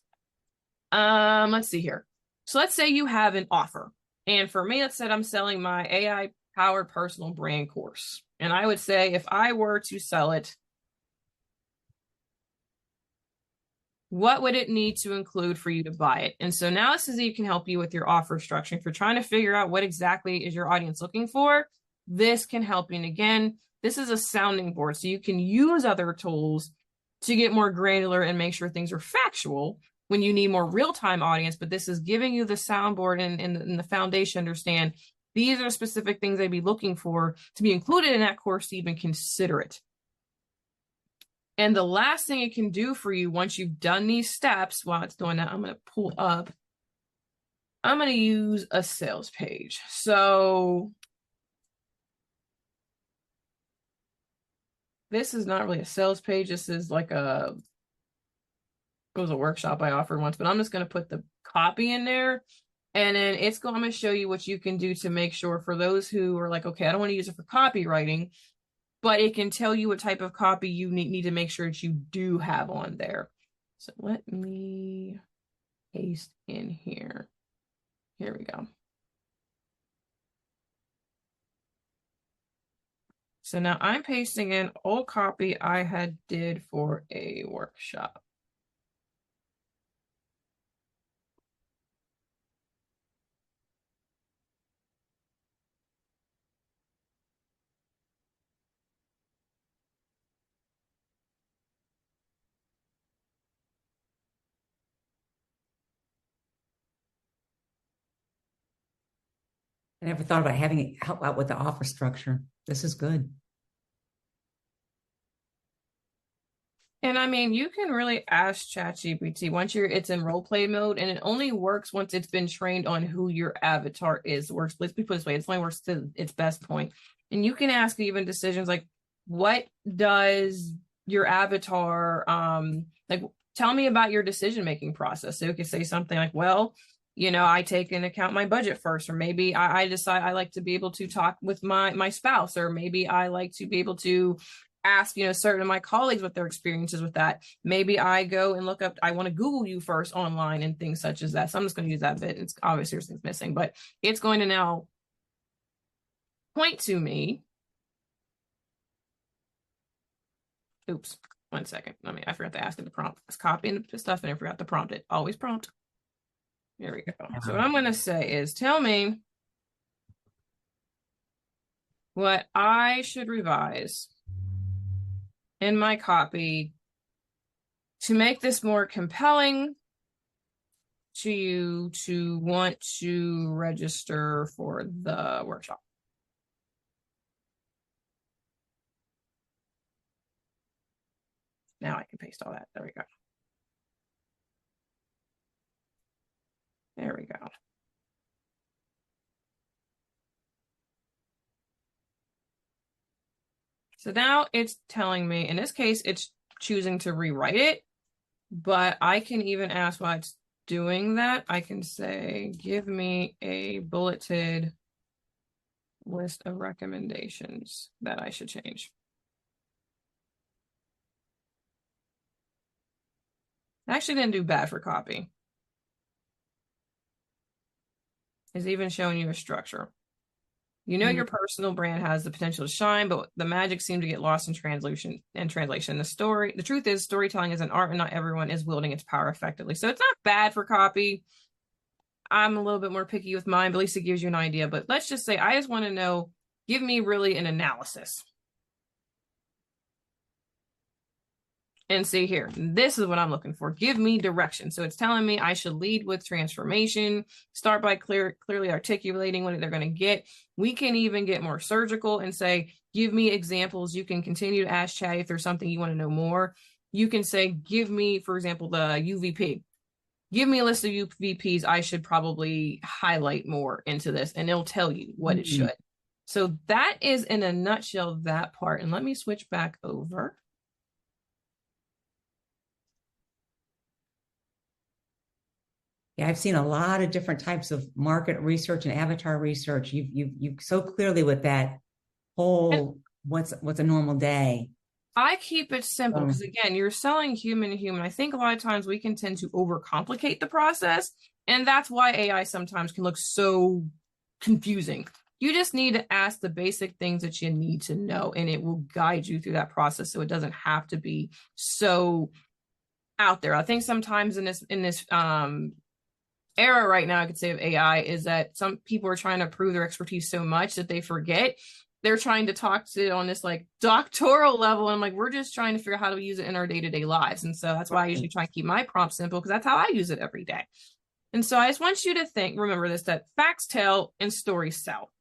Let's see here. So let's say you have an offer. And for me, let's say I'm selling my AI powered personal brand course. And I would say, if I were to sell it, what would it need to include for you to buy it? And so now this is, you can help you with your offer structure. If you're trying to figure out what exactly is your audience looking for, this can help you. And again, this is a sounding board. So you can use other tools to get more granular and make sure things are factual when you need more real-time audience. But this is giving you the soundboard and the foundation to understand these are specific things they'd be looking for to be included in that course to even consider it. And the last thing it can do for you once you've done these steps, while it's doing that, I'm going to pull up. I'm going to use a sales page. So this is not really a sales page. This is like it was a workshop I offered once, but I'm just going to put the copy in there. And then I'm going to show you what you can do to make sure for those who are like, okay, I don't want to use it for copywriting, but it can tell you what type of copy you need to make sure that you do have on there. So let me paste in here. Here we go. So now I'm pasting in old copy I had did for a workshop. I never thought about having it help out with the offer structure. This is good. And I mean, you can really ask ChatGPT once it's in role play mode, and it only works once it's been trained on who your avatar is. Let's put it this way, it only works to its best point. And you can ask even decisions like, what does your avatar like, tell me about your decision-making process. So you could say something like, well, I take into account my budget first, or maybe I decide I like to be able to talk with my spouse, or maybe I like to be able to ask, certain of my colleagues what their experiences with that. Maybe I go and look up, I want to Google you first online and things such as that. So I'm just going to use that bit. It's obviously there's things missing, but it's going to now point to me. Oops, 1 second. I forgot to ask it to prompt. It's copying the stuff and I forgot to prompt it. Always prompt. Here we go. So what I'm going to say is, tell me what I should revise in my copy to make this more compelling to you to want to register for the workshop. Now I can paste all that. There we go. There we go. So now it's telling me, in this case, it's choosing to rewrite it, but I can even ask why it's doing that. I can say, give me a bulleted list of recommendations that I should change. I actually didn't do bad for copy. It's even showing you a structure. Your personal brand has the potential to shine, but the magic seemed to get lost in translation. The truth is, storytelling is an art, and not everyone is wielding its power effectively. So it's not bad for copy. I'm a little bit more picky with mine, but at least it gives you an idea. But let's just say I just want to know, give me really an analysis. And see here, this is what I'm looking for. Give me direction. So it's telling me I should lead with transformation, start by clearly articulating what they're going to get. We can even get more surgical and say, give me examples. You can continue to ask Chat if there's something you want to know more. You can say, give me, for example, the UVP. Give me a list of UVPs I should probably highlight more into this, and it'll tell you what it should. So that is, in a nutshell, that part. And let me switch back over. Yeah, I've seen a lot of different types of market research and avatar research. You so clearly with that whole what's a normal day. I keep it simple because again, you're selling human to human. I think a lot of times we can tend to overcomplicate the process, and that's why AI sometimes can look so confusing. You just need to ask the basic things that you need to know, and it will guide you through that process, so it doesn't have to be so out there. I think sometimes in this era right now, I could say, of AI, is that some people are trying to prove their expertise so much that they forget they're trying to talk to it on this like doctoral level. And I'm like, we're just trying to figure out how to use it in our day-to-day lives. And so that's why I usually try and keep my prompt simple, because that's how I use it every day. And so I just want you to remember this, that facts tell and stories sell.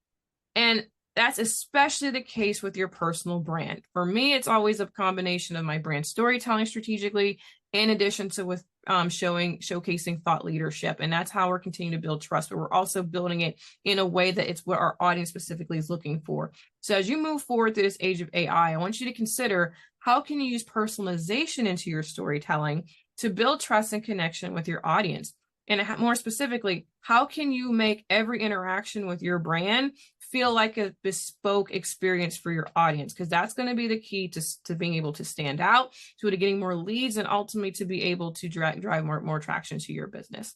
And that's especially the case with your personal brand. For me, it's always a combination of my brand storytelling strategically in addition to with showcasing thought leadership. And that's how we're continuing to build trust, but we're also building it in a way that it's what our audience specifically is looking for. So as you move forward through this age of AI, I want you to consider, how can you use personalization into your storytelling to build trust and connection with your audience? And more specifically, how can you make every interaction with your brand feel like a bespoke experience for your audience? Because that's going to be the key to being able to stand out, to getting more leads, and ultimately to be able to drive more traction to your business.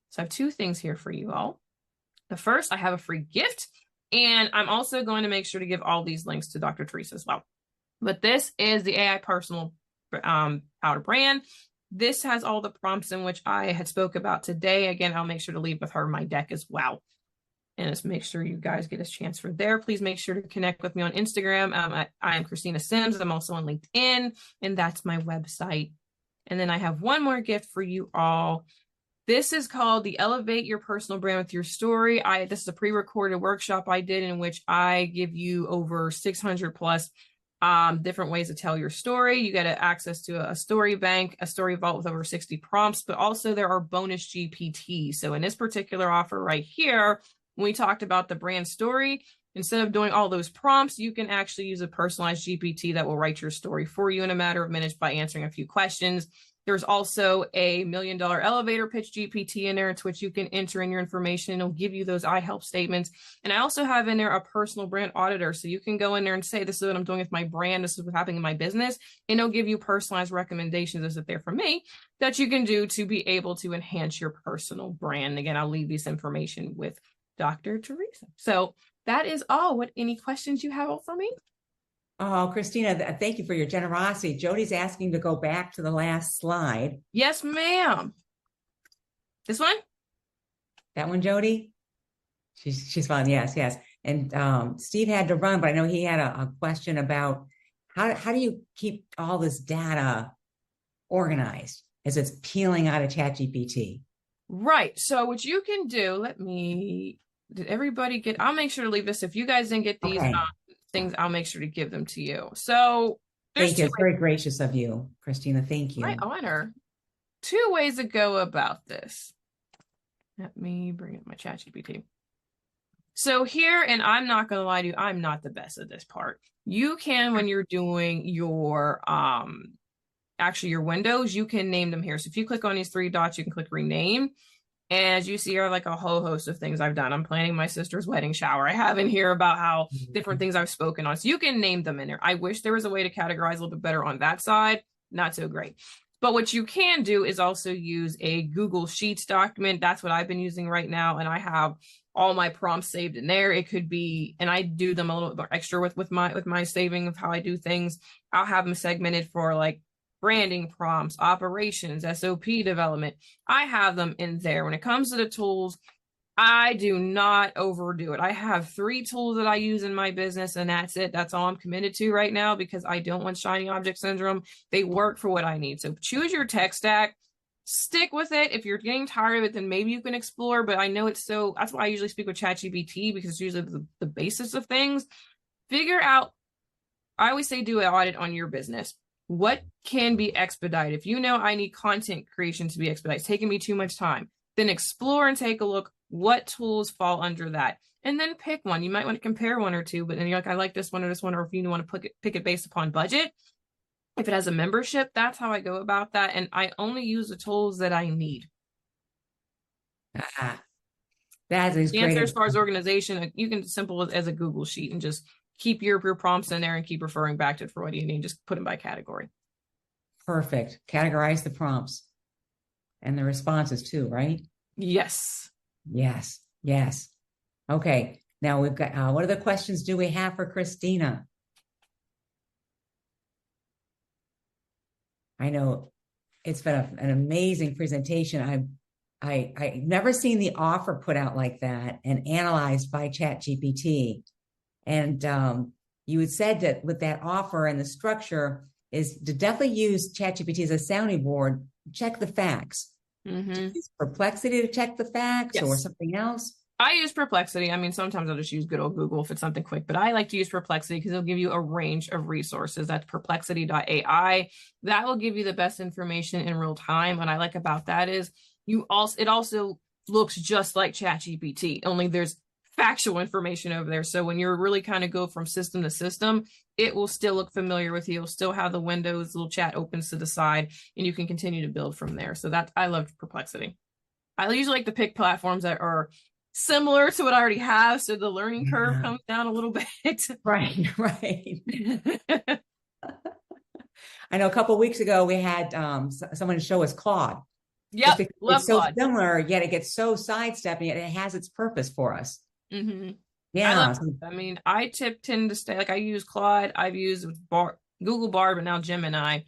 So I have two things here for you all. The first, I have a free gift, and I'm also going to make sure to give all these links to Dr. Teresa as well. But this is the AI Personal Powder Brand. This has all the prompts in which I had spoke about today. Again, I'll make sure to leave with her my deck as well. And just make sure you guys get a chance for there. Please make sure to connect with me on Instagram. I am Christina Sims. I'm also on LinkedIn, and that's my website. And then I have one more gift for you all. This is called the Elevate Your Personal Brand with Your Story. This is a pre-recorded workshop I did in which I give you over 600 plus different ways to tell your story. You get access to a story bank, a story vault with over 60 prompts, but also there are bonus GPTs. So in this particular offer right here, when we talked about the brand story, instead of doing all those prompts, you can actually use a personalized GPT that will write your story for you in a matter of minutes by answering a few questions. There's also a $1 million elevator pitch GPT in there, into which you can enter in your information. It'll give you those I help statements. And I also have in there a personal brand auditor. So you can go in there and say, this is what I'm doing with my brand. This is what's happening in my business. And it'll give you personalized recommendations, as if they're from me, that you can do to be able to enhance your personal brand. Again, I'll leave this information with Dr. Teresa. So that is all. Any questions you have for me? Oh, Christina, thank you for your generosity. Jody's asking to go back to the last slide. Yes, ma'am. This one? That one, Jody? She's fine. Yes. And Steve had to run, but I know he had a question about how do you keep all this data organized as it's peeling out of ChatGPT? Right. So what you can do, did everybody get, I'll make sure to leave this. If you guys didn't get these things, I'll make sure to give them to you. So thank you. It's very gracious of you, Christina. Thank you. My honor. 2 ways to go about this. Let me bring up my ChatGPT. So here, and I'm not going to lie to you, I'm not the best at this part. You can, when you're doing your, actually your windows, you can name them here. So if you click on these 3 dots, you can click rename. And as you see, are like a whole host of things I've done. I'm planning my sister's wedding shower. I have in here about how different things I've spoken on. So you can name them in there. I wish there was a way to categorize a little bit better on that side. Not so great. But what you can do is also use a Google Sheets document. That's what I've been using right now. And I have all my prompts saved in there. It could be, and I do them a little bit more extra with my saving of how I do things. I'll have them segmented for like branding prompts, operations, SOP development. I have them in there. When it comes to the tools, I do not overdo it. I have 3 tools that I use in my business, and that's it. That's all I'm committed to right now, because I don't want shiny object syndrome. They work for what I need. So choose your tech stack, stick with it. If you're getting tired of it, then maybe you can explore, but I know that's why I usually speak with ChatGPT, because it's usually the basis of things. Figure out, I always say, do an audit on your business. What can be expedited? If you know I need content creation to be expedited, it's taking me too much time, then explore and take a look what tools fall under that. And then pick one. You might want to compare 1 or 2, but then you're like, I like this one or this one, or if you want to pick it based upon budget. If it has a membership, that's how I go about that. And I only use the tools that I need. That is great. As far as organization, you can simple as a Google sheet and just keep your prompts in there and keep referring back to it for what you need. Just put them by category. Perfect. Categorize the prompts and the responses too, right? Yes. Okay. Now we've got, what other questions do we have for Christina? I know it's been an amazing presentation. I've never seen the offer put out like that and analyzed by ChatGPT. And you had said that with that offer and the structure is to definitely use ChatGPT as a sounding board, check the facts. Mm-hmm. Use Perplexity to check the facts, yes, or something else? I use Perplexity. I mean, sometimes I'll just use good old Google if it's something quick, but I like to use Perplexity because it'll give you a range of resources. That's perplexity.ai. That will give you the best information in real time. What I like about that is it also looks just like ChatGPT, only there's factual information over there. So when you're really kind of go from system to system, it will still look familiar with you. It'll still have the windows, little chat opens to the side, and you can continue to build from there. So I love Perplexity. I usually like to pick platforms that are similar to what I already have, so the learning curve comes down a little bit. Right. I know a couple of weeks ago we had someone show us Claude. Yep, love it's so Claude. similar, yet it gets so sidestepped, yet it has its purpose for us. Mm-hmm. Yeah. I mean, I tend to stay, like I use Claude, I've used Google Bard, but now Gemini.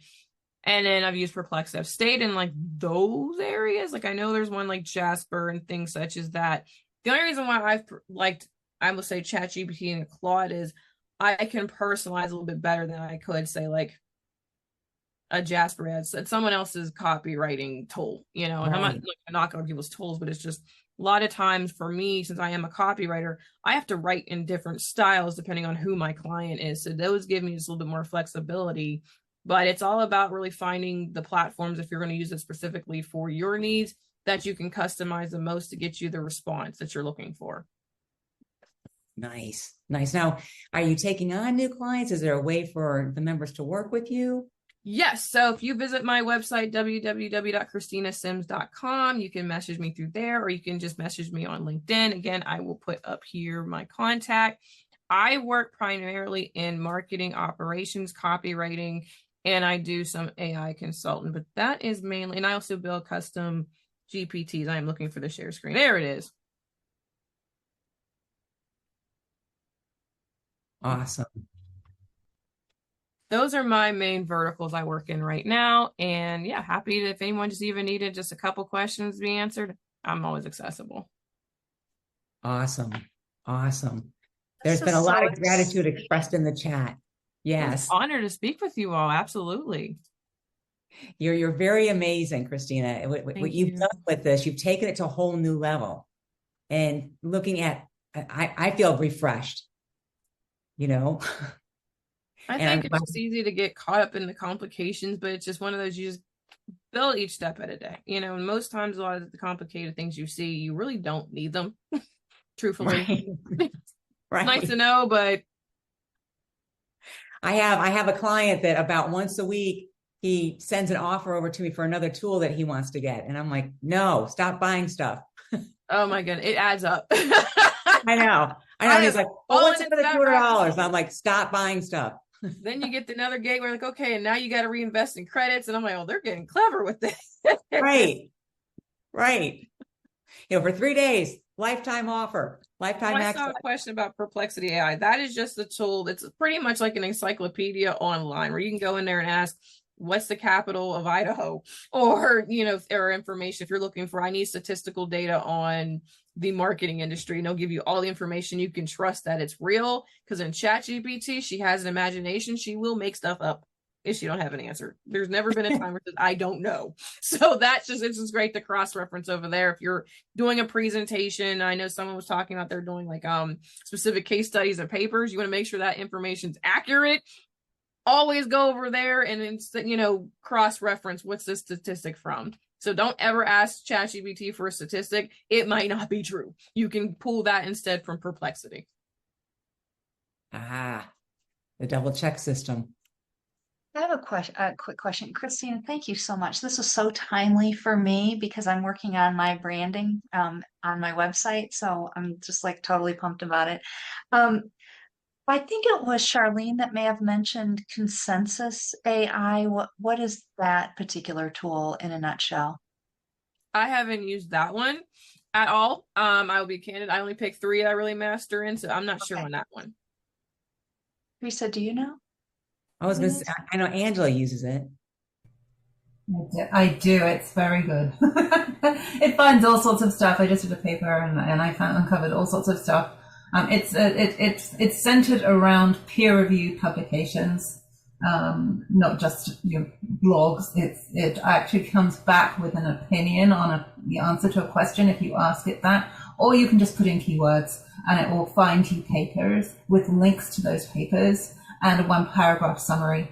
And then I've used Perplexity. I've stayed in like those areas. Like I know there's one like Jasper and things such as that. The only reason why I've liked, I will say ChatGPT and Claude is I can personalize a little bit better than I could say like a Jasper ad, someone else's copywriting tool, you know, and Right. I'm not like knocking on people's tools, but it's just a lot of times for me, since I am a copywriter, I have to write in different styles depending on who my client is. So those give me just a little bit more flexibility. But it's all about really finding the platforms, if you're going to use it specifically for your needs, that you can customize the most to get you the response that you're looking for. Nice. Now, are you taking on new clients? Is there a way for the members to work with you? Yes. So if you visit my website, www.christinasims.com, you can message me through there, or you can just message me on LinkedIn. Again, I will put up here my contact. I work primarily in marketing, operations, copywriting, and I do some AI consultant, but that is mainly, and I also build custom GPTs. I'm looking for the share screen. There it is. Awesome. Those are my main verticals I work in right now. And yeah, happy to, if anyone just even needed just a couple questions to be answered, I'm always accessible. Awesome. There's been a lot of gratitude expressed in the chat. Yes. It's an honor to speak with you all. Absolutely. You're very amazing, Christina. What you've done with this, you've taken it to a whole new level. And looking at, I feel refreshed, you know. I think it's just easy to get caught up in the complications, but it's just one of those, you just build each step at a day. You know, and most times a lot of the complicated things you see, you really don't need them, truthfully. Right. Nice to know, but I have a client that about once a week, he sends an offer over to me for another tool that he wants to get. And I'm like, no, stop buying stuff. Oh my goodness, it adds up. I know. He's like, oh, what's another $200? And I'm like, stop buying stuff. Then you get another gate where like, okay, and now you got to reinvest in credits. And I'm like, oh, they're getting clever with this. Right. You know, for 3 days, lifetime offer, lifetime access. I saw a question about Perplexity AI. That is just a tool that's pretty much like an encyclopedia online where you can go in there and ask, what's the capital of Idaho? Or, you know, or information if you're looking for, I need statistical data on the marketing industry, and they'll give you all the information. You can trust that it's real, because in ChatGPT, she has an imagination. She will make stuff up if she don't have an answer. There's never been a time where I don't know. So it's just great to cross-reference over there. If you're doing a presentation, I know someone was talking about they're doing like specific case studies and papers. You want to make sure that information's accurate. Always go over there and, you know, cross-reference what's the statistic from. So don't ever ask ChatGPT for a statistic. It might not be true. You can pull that instead from Perplexity. The double check system. I have a quick question. Christina, thank you so much. This was so timely for me because I'm working on my branding on my website. So I'm just like totally pumped about it. I think it was Charlene that may have mentioned Consensus AI. What is that particular tool in a nutshell? I haven't used that one at all. I will be candid. I only picked 3 I really master in, so I'm not sure on that one. Teresa, do you know? I was going to say, I know Angela uses it. I do. It's very good. It finds all sorts of stuff. I just did a paper and I uncovered all sorts of stuff. It's centered around peer-reviewed publications, not just blogs. It actually comes back with an opinion on the answer to a question if you ask it that, or you can just put in keywords and it will find you papers with links to those papers and a 1-paragraph summary.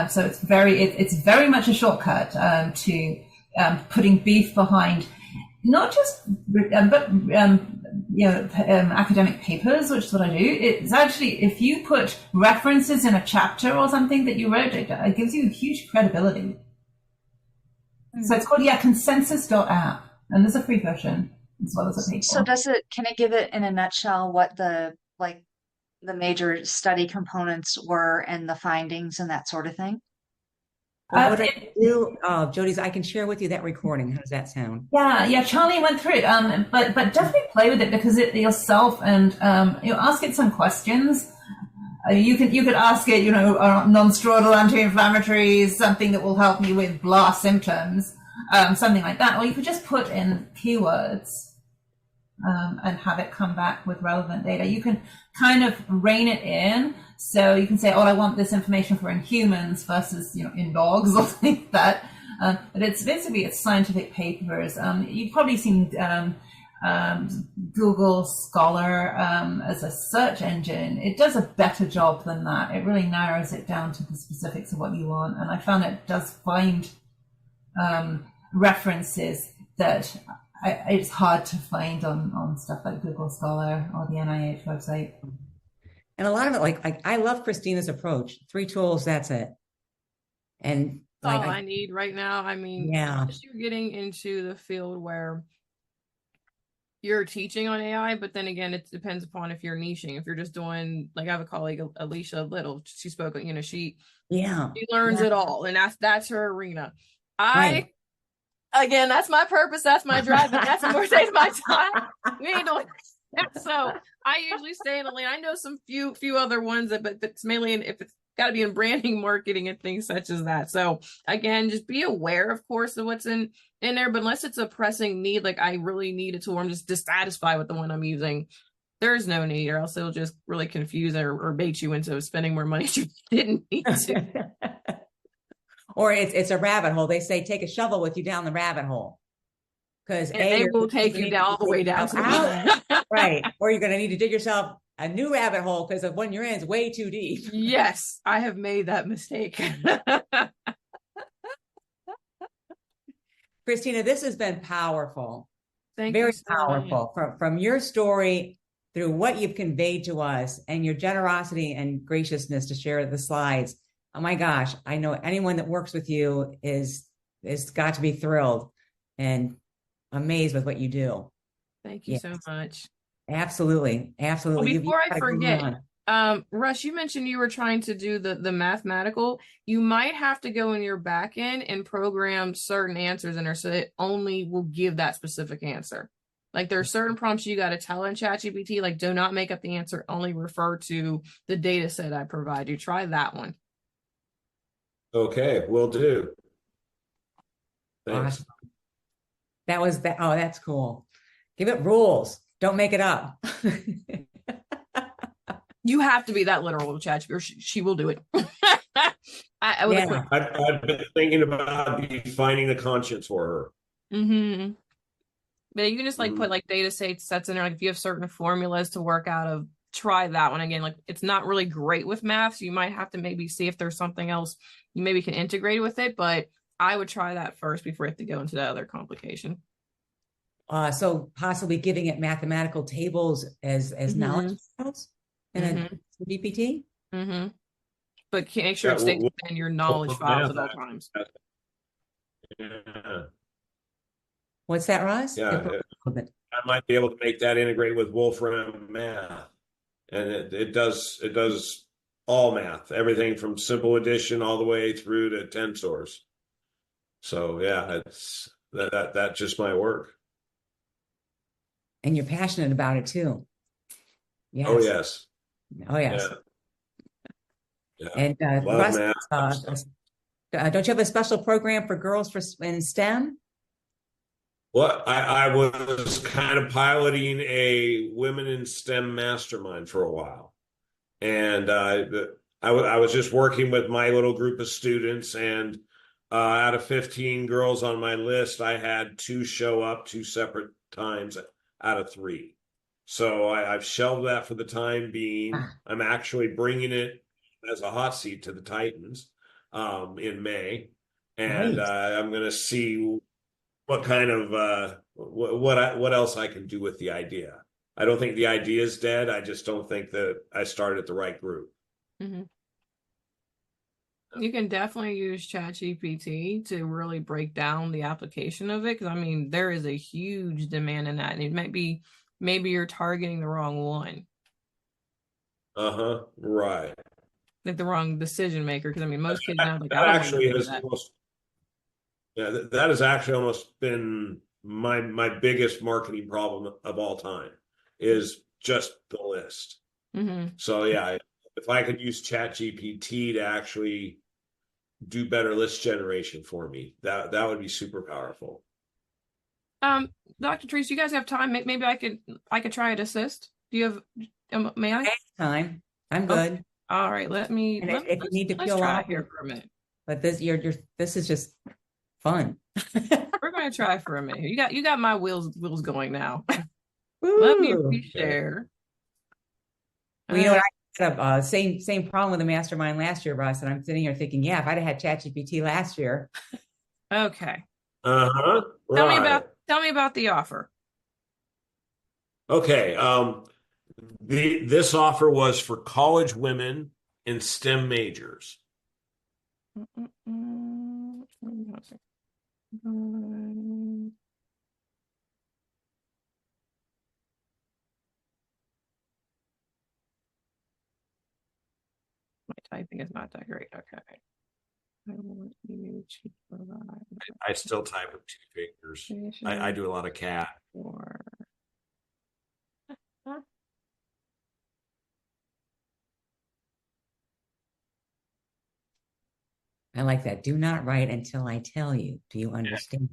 So it's very much a shortcut to putting beef behind not just academic papers, which is what I do. It's actually, if you put references in a chapter or something that you wrote, it gives you huge credibility. So it's called consensus.app, and there's a free version as well as a paid So one. can it give it in a nutshell what the major study components were and the findings and that sort of thing? Well, what I can do, Jody, I can share with you that recording. How does that sound? Yeah, Charlie went through it, but definitely play with it because yourself, and you ask it some questions. You could ask it, non-steroidal anti-inflammatories, something that will help you with blah symptoms, something like that. Or you could just put in keywords and have it come back with relevant data. You can kind of rein it in. So you can say, I want this information for in humans versus, in dogs or something like that. But it's scientific papers. You've probably seen Google Scholar as a search engine. It does a better job than that. It really narrows it down to the specifics of what you want. And I found it does find references that it's hard to find on stuff like Google Scholar or the NIH website. And a lot of it, I love Christina's approach. 3 tools, that's it. And That's all I need right now. I mean, yeah, unless you're getting into the field where you're teaching on AI, but then again, it depends upon if you're niching. If you're just doing, I have a colleague, Alicia Little, she spoke, she learns it all, and that's her arena. Again, that's my purpose, that's my drive, but that's more takes my time. We ain't doing that. So I usually stay in the lane. I know some few other ones but it's mainly if it's got to be in branding, marketing, and things such as that. So again, just be aware, of course, of what's in there. But unless it's a pressing need, I really need a tool, I'm just dissatisfied with the one I'm using, there's no need, or else it'll just really confuse or bait you into spending more money you didn't need to. Or it's a rabbit hole. They say take a shovel with you down the rabbit hole. Because they will take you down all the way down. Right. Or you're going to need to dig yourself a new rabbit hole because of when you're in is way too deep. Yes, I have made that mistake. Christina, this has been powerful. Thank Very you so powerful. From your story through what you've conveyed to us and your generosity and graciousness to share the slides. Oh my gosh, I know anyone that works with you is got to be thrilled and amazed with what you do. Thank you so much. Absolutely. Well, before I forget, Russ, you mentioned you were trying to do the mathematical. You might have to go in your back end and program certain answers in there so it only will give that specific answer. There are certain prompts you got to tell in ChatGPT, do not make up the answer, only refer to the data set I provide you. Try that one. Okay, will do. Thanks. Awesome. That was that. Oh, that's cool. Give it rules. Don't make it up. You have to be that literal with ChatGPT, or she will do it. I've been thinking about defining the conscience for her. Mm-hmm. But you can just put data sets in there. If you have certain formulas to work out of, try that one again. It's not really great with math, so you might have to maybe see if there's something else you maybe can integrate with it. But I would try that first before you have to go into the other complication. So possibly giving it mathematical tables as knowledge files in a GPT. Mm-hmm. But make sure it stays within your knowledge files at all times. Yeah. What's that, Ross? Yeah, I might be able to make that integrate with Wolfram math, and it does all math, everything from simple addition all the way through to tensors. So yeah, it's that just might work. And you're passionate about it too. Yes. Oh yes. Oh yes. Yeah. And Love Russ, math. Don't you have a special program for girls in STEM? Well, I was kind of piloting a women in STEM mastermind for a while, and I was just working with my little group of students, and out of 15 girls on my list, I had 2 show up 2 separate times out of 3. So I've shelved that for the time being. Ah. I'm actually bringing it as a hot seat to the Titans in May, and Great. I'm going to see what kind of what else I can do with the idea. I don't think the idea is dead. I just don't think that I started the right group. Mm-hmm. You can definitely use ChatGPT to really break down the application of it, because I mean there is a huge demand in that, and it might be maybe you're targeting the wrong one, Right. like the wrong decision maker. Because I mean most kids now like I That don't want actually to do has that. almost, yeah, that has actually almost been my biggest marketing problem of all time, is just the list. Mm-hmm. So yeah, if I could use ChatGPT to actually do better list generation for me, that would be super powerful. Dr. Treese, you guys have time? Maybe I could try to assist. Do you have? May I? Time. I'm good. Okay. All right. Let me. And if you need to let's peel try off here for a minute. But this this is just fun. We're going to try for a minute. You got my wheels going now. Let me reshare. Well, you know what? I had a same problem with the mastermind last year, Russ. And I'm sitting here thinking, yeah, if I'd have had ChatGPT last year. Okay. Right. Tell me about the offer. Okay. This offer was for college women in STEM majors. My typing is not that great. Okay. I want you to provide. I still type with 2 fingers. I do a lot of cat. Or I like that. Do not write until I tell you. Do you understand?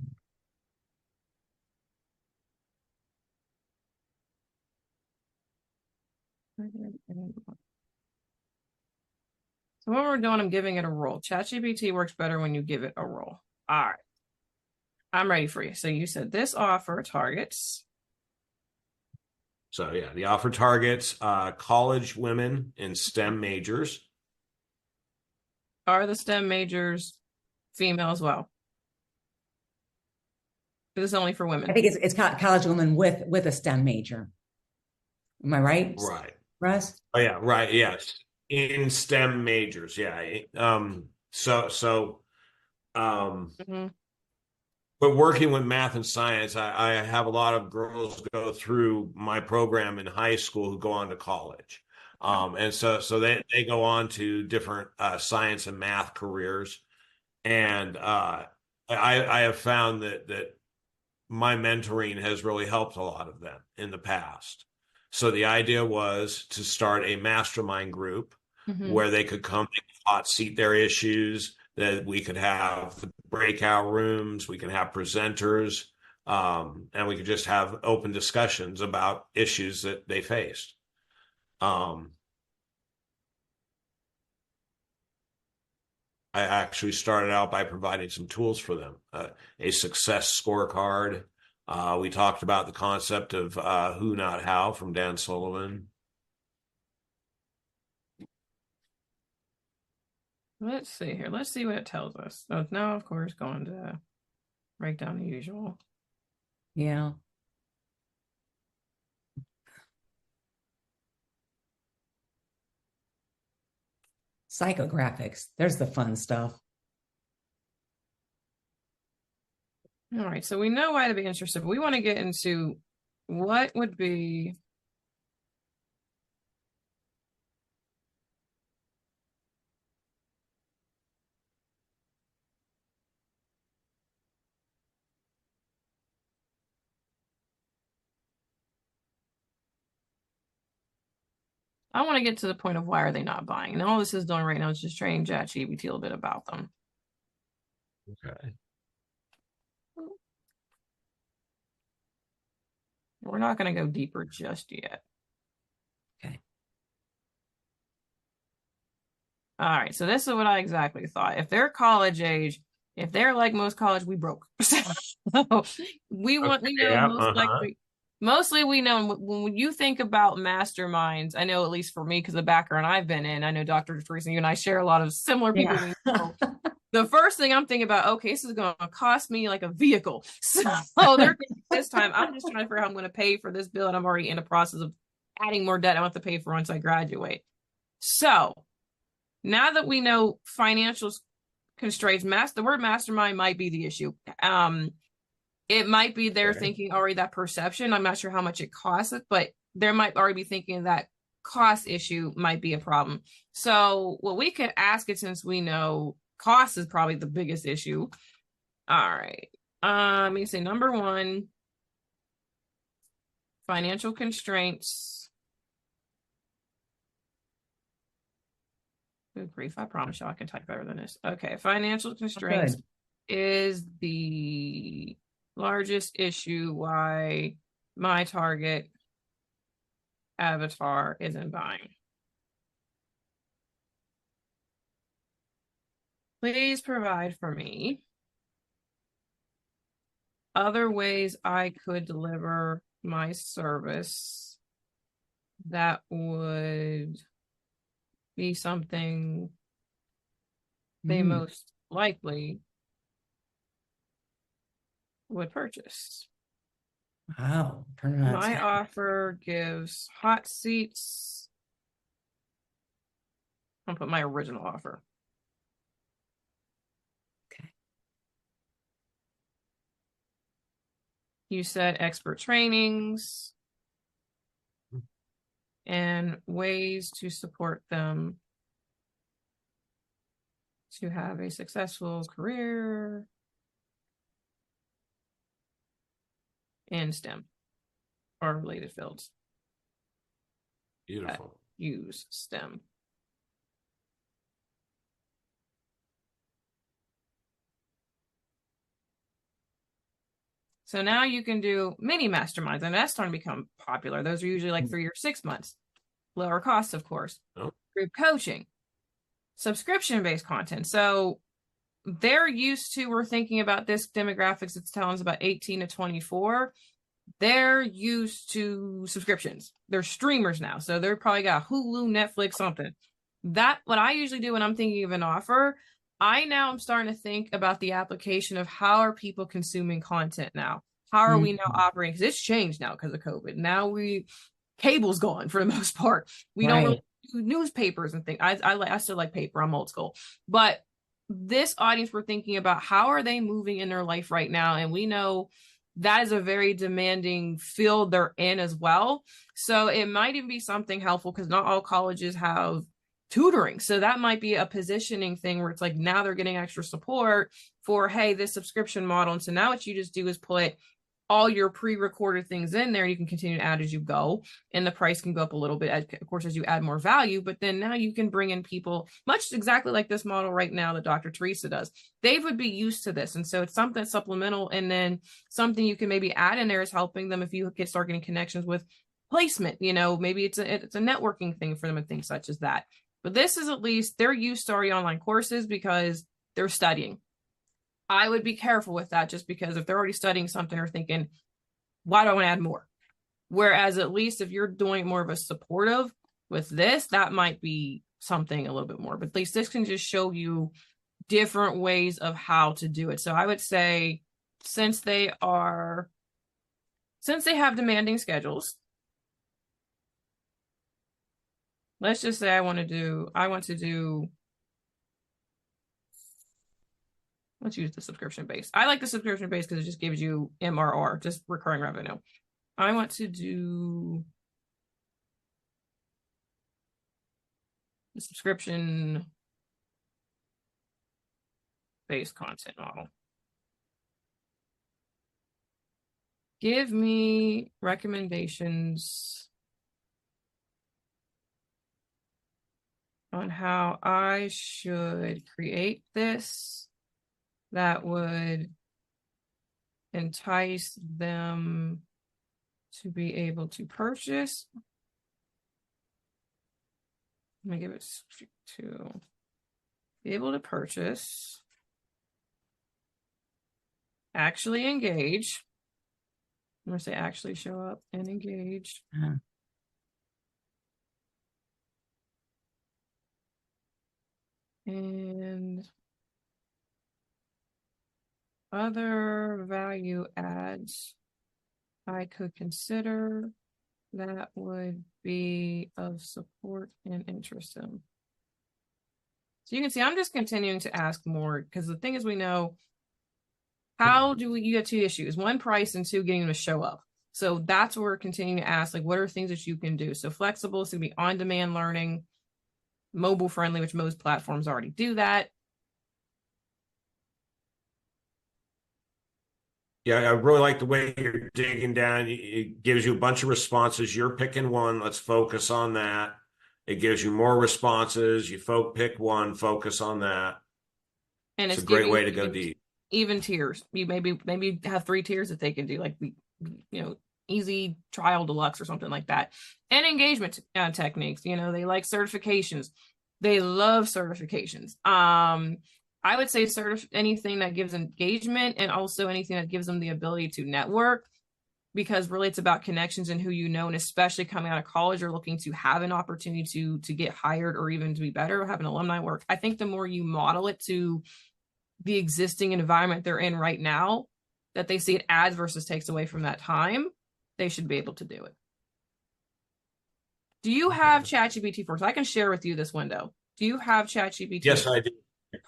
So what we're doing, I'm giving it a role. ChatGPT works better when you give it a role. All right. I'm ready for you. So you said this offer targets. So yeah, the offer targets college women in STEM majors. Are the STEM majors female as well? This is only for women. I think it's college women with a STEM major. Am I right? Right. Russ? Oh yeah, right. Yes. In STEM majors. Yeah. But working with math and science, I have a lot of girls go through my program in high school who go on to college. And so they go on to different science and math careers. And I have found that my mentoring has really helped a lot of them in the past. So the idea was to start a mastermind group where they could come and hot seat their issues, that we could have breakout rooms, we can have presenters, and we could just have open discussions about issues that they faced. I actually started out by providing some tools for them, a success scorecard. We talked about the concept of who, not how from Dan Sullivan. Let's see here. Let's see what it tells us. So it's now, of course, going to break down the usual. Yeah. Psychographics. There's the fun stuff. All right. So we know why to be interested, but we want to get into what would be. I want to get to the point of why are they not buying. And all this is doing right now is just training ChatGPT a little bit about them. Okay. We're not going to go deeper just yet. Okay. All right. So this is what I exactly thought. If they're college age, if they're like most college, we broke. So we want, most likely, Mostly we know when you think about masterminds, I know at least for me, because the background I've been in, I know Dr. Teresa, you and I share a lot of similar people we know. The first thing I'm thinking about, okay, this is going to cost me like a vehicle. So this time I'm just trying to figure out how I'm going to pay for this bill, and I'm already in the process of adding more debt I want to pay for once I graduate. So now that we know financial constraints, the word mastermind might be the issue. It might be they're thinking already that perception. I'm not sure how much it costs, but there might already be thinking that cost issue might be a problem. So what we could ask it, since we know cost is probably the biggest issue. All right. Let me say number one, financial constraints. Good grief, I promise you I can type better than this. Okay, financial constraints is the largest issue why my target avatar isn't buying. Please provide for me other ways I could deliver my service that would be something they most likely would purchase. Wow. My offer gives hot seats. I'll put my original offer. Okay. You said expert trainings and ways to support them to have a successful career in STEM or related fields. Beautiful. Use STEM. So now you can do mini masterminds, and that's starting to become popular. Those are usually like 3 or 6 months. Lower costs, of course. Oh. Group coaching, subscription-based content. So they're used to, we're thinking about this demographics, it's telling us about 18 to 24. They're used to subscriptions. They're streamers now. So they're probably got Hulu, Netflix, something. That, what I usually do when I'm thinking of an offer, I now am starting to think about the application of how are people consuming content now? How are we now operating? Because it's changed now because of COVID. Now cable's gone for the most part. We don't really do newspapers and things. I still like paper. I'm old school. But this audience, we're thinking about how are they moving in their life right now? And we know that is a very demanding field they're in as well. So it might even be something helpful because not all colleges have tutoring. So that might be a positioning thing where it's like now they're getting extra support for, hey, this subscription model. And so now what you just do is put all your pre-recorded things in there, and you can continue to add as you go, and the price can go up a little bit, of course, as you add more value. But then now you can bring in people much exactly like this model right now that Dr. Teresa does. They would be used to this, and so it's something supplemental, and then something you can maybe add in there is helping them if you start getting connections with placement. You know, maybe it's a networking thing for them and things such as that. But this is at least they're used to already online courses because they're studying. I would be careful with that just because if they're already studying something or thinking, why do I want to add more? Whereas at least if you're doing more of a supportive with this, that might be something a little bit more. But at least this can just show you different ways of how to do it. So I would say since they have demanding schedules, let's just say I want to do, let's use the subscription base. I like the subscription base because it just gives you MRR, just recurring revenue. I want to do the subscription based content model. Give me recommendations on how I should create this that would entice them to be able to purchase. Let me give it to be able to purchase, actually engage, I'm going to say actually show up and engage. Uh-huh. And other value adds I could consider that would be of support and interest in. So you can see I'm just continuing to ask more because the thing is, we know how do we, you have two issues, one, price, and two, getting them to show up. So that's what we're continuing to ask, like, what are things that you can do? So flexible, so it can be on-demand learning, mobile friendly, which most platforms already do that. Yeah, I really like the way you're digging down. It gives you a bunch of responses. You're picking one. Let's focus on that. It gives you more responses. You pick one, focus on that. And It's it's a great giving way to you go deep. even tiers. You maybe have 3 tiers that they can do, like, easy, trial, deluxe, or something like that. And engagement techniques. They like certifications. They love certifications. I would say anything that gives engagement, and also anything that gives them the ability to network, because really it's about connections and who you know, and especially coming out of college or looking to have an opportunity to get hired or even to be better or have an alumni work. I think the more you model it to the existing environment they're in right now, that they see it adds versus takes away from that time, they should be able to do it. Do you have ChatGPT 4? So I can share with you this window. Do you have ChatGPT? Yes, I do.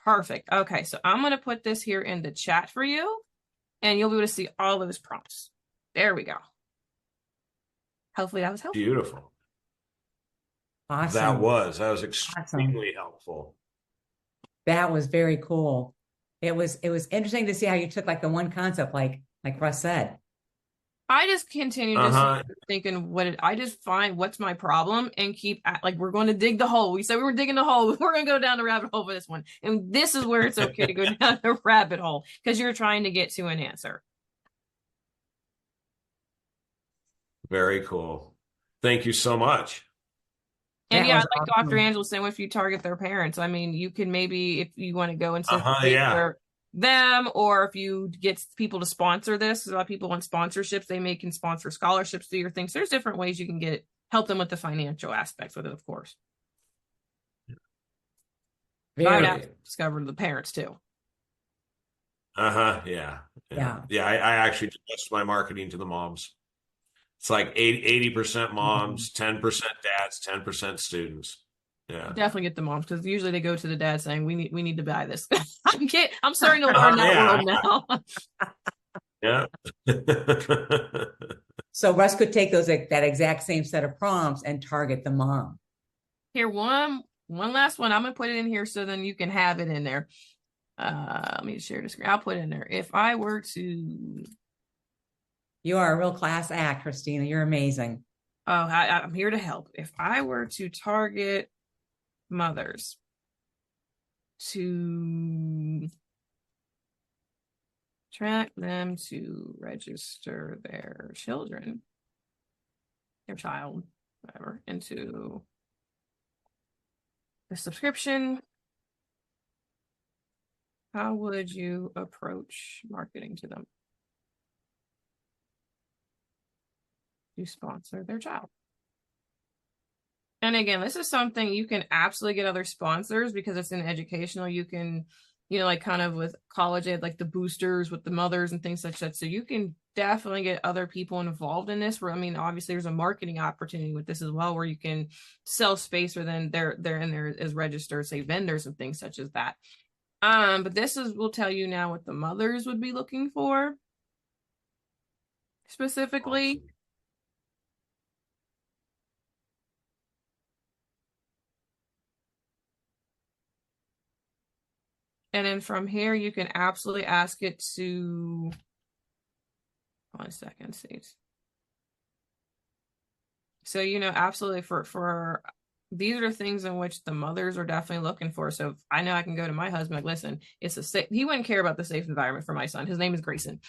Perfect. Okay, so I'm going to put this here in the chat for you, and you'll be able to see all those prompts. There we go. Hopefully that was helpful. Beautiful. Awesome. That was extremely helpful. That was very cool. It was interesting to see how you took like the one concept, like Russ said. I just continue just thinking I just find what's my problem and keep we're going to dig the hole. We said we were digging the hole. We're going to go down the rabbit hole for this one. And this is where it's okay to go down the rabbit hole, because you're trying to get to an answer. Very cool. Thank you so much. And That yeah, was like awesome. Dr. Angela saying, if you target their parents, I mean, you can maybe, if you want to go into them, or if you get people to sponsor this, a lot of people want sponsorships, they can sponsor scholarships through your things. There's different ways you can help them with the financial aspects with it, of course. I would have to discover the parents too. Yeah. I actually adjust my marketing to the moms. It's like 80% moms, 10% dads, 10% students. Yeah. Definitely get the moms, because usually they go to the dad saying, we need to buy this. I'm starting to learn that world now. Yeah. So Russ could take that exact same set of prompts and target the mom. Here, one last one. I'm gonna put it in here so then you can have it in there. Let me share the screen. I'll put it in there. If I were to, you are a real class act, Christina. You're amazing. Oh, I'm here to help. If I were to target mothers to track them to register their child, whatever, into the subscription, how would you approach marketing to them to sponsor their child? And again, this is something you can absolutely get other sponsors, because it's in educational. You can, like kind of with college, they had like the boosters with the mothers and things like that. So you can definitely get other people involved in this. Where, I mean, obviously there's a marketing opportunity with this as well, where you can sell space, or then they're in there as registered, say, vendors and things such as that. But will tell you now what the mothers would be looking for specifically. Awesome. And then from here, you can absolutely ask it to, 1 second, see. So, absolutely for these are the things in which the mothers are definitely looking for. So I know I can go to my husband, like, listen, it's he wouldn't care about the safe environment for my son. His name is Grayson,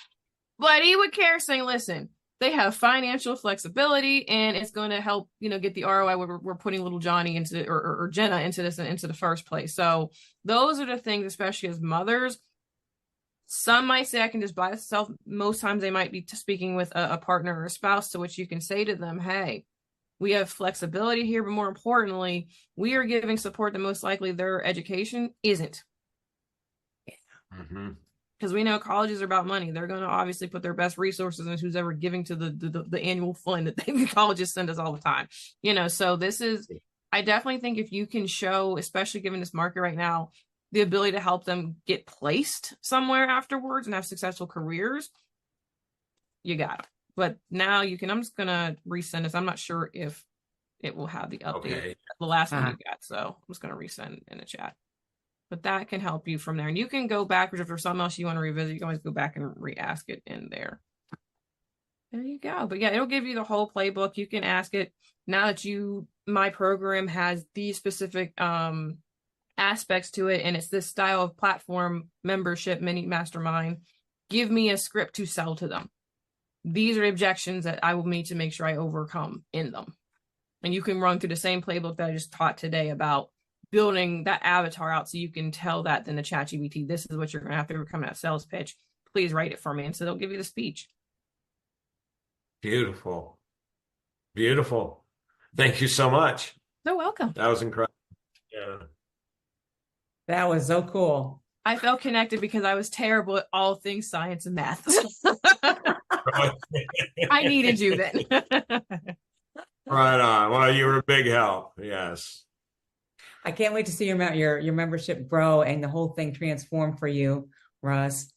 but he would care saying, listen, they have financial flexibility, and it's going to help, get the ROI. We're putting little Johnny into, or Jenna into this, into the first place. So those are the things, especially as mothers, Some might say I can just buy myself. Most times they might be speaking with a partner or a spouse, to which you can say to them, hey, we have flexibility here, but more importantly, we are giving support that most likely their education isn't. Because we know colleges are about money. They're going to obviously put their best resources into who's ever giving to the annual fund that the colleges send us all the time. So this is, I definitely think if you can show, especially given this market right now, the ability to help them get placed somewhere afterwards and have successful careers, you got it. But now you can, I'm just going to resend this. I'm not sure if it will have the update, the last one you got. So I'm just going to resend in the chat. But that can help you from there. And you can go backwards if there's something else you want to revisit. You can always go back and re-ask it in there. There you go. But yeah, it'll give you the whole playbook. You can ask it now that my program has these specific aspects to it, and it's this style of platform membership, mini mastermind. Give me a script to sell to them. These are objections that I will need to make sure I overcome in them. And you can run through the same playbook that I just taught today about building that avatar out, so you can tell that then the ChatGPT, this is what you're going to have to overcome that sales pitch. Please write it for me. And so they'll give you the speech. Beautiful. Beautiful. Thank you so much. You're welcome. That was incredible. Yeah. That was so cool. I felt connected because I was terrible at all things science and math. I needed you then. Right on. Well, you were a big help. Yes. I can't wait to see your membership grow and the whole thing transform for you, Russ.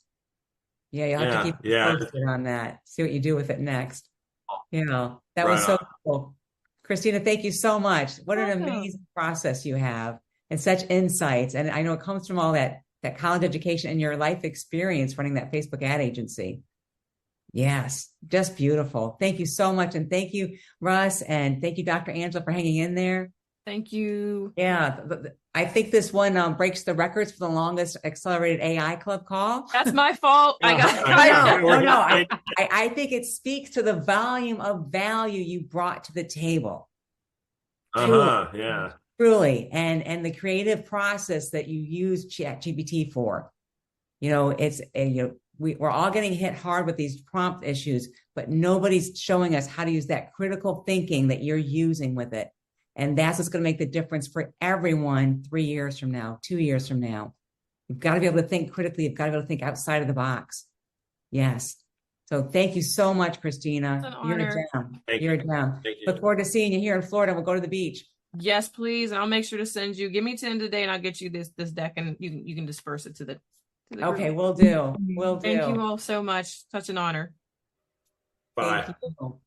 Yeah, you'll have to keep posted on that. See what you do with it next. That was so cool. Christina, thank you so much. What an amazing process you have and such insights. And I know it comes from all that college education and your life experience running that Facebook ad agency. Yes, just beautiful. Thank you so much. And thank you, Russ. And thank you, Dr. Angela, for hanging in there. Thank you. Yeah, I think this one breaks the records for the longest accelerated AI club call. That's my fault. No, I think it speaks to the volume of value you brought to the table. Yeah. Truly. And the creative process that you use ChatGPT for. We're all getting hit hard with these prompt issues, but nobody's showing us how to use that critical thinking that you're using with it. And that's what's going to make the difference for everyone 3 years from now, 2 years from now. You've got to be able to think critically. You've got to be able to think outside of the box. Yes. So thank you so much, Christina. It's an honor. You're a gem. Look forward to seeing you here in Florida. We'll go to the beach. Yes, please. And I'll make sure to send you. Give me 10 today, and I'll get you this deck, and you can disperse it to the group. Okay, we'll do. We'll do. Thank you all so much. Such an honor. Bye. Thank you.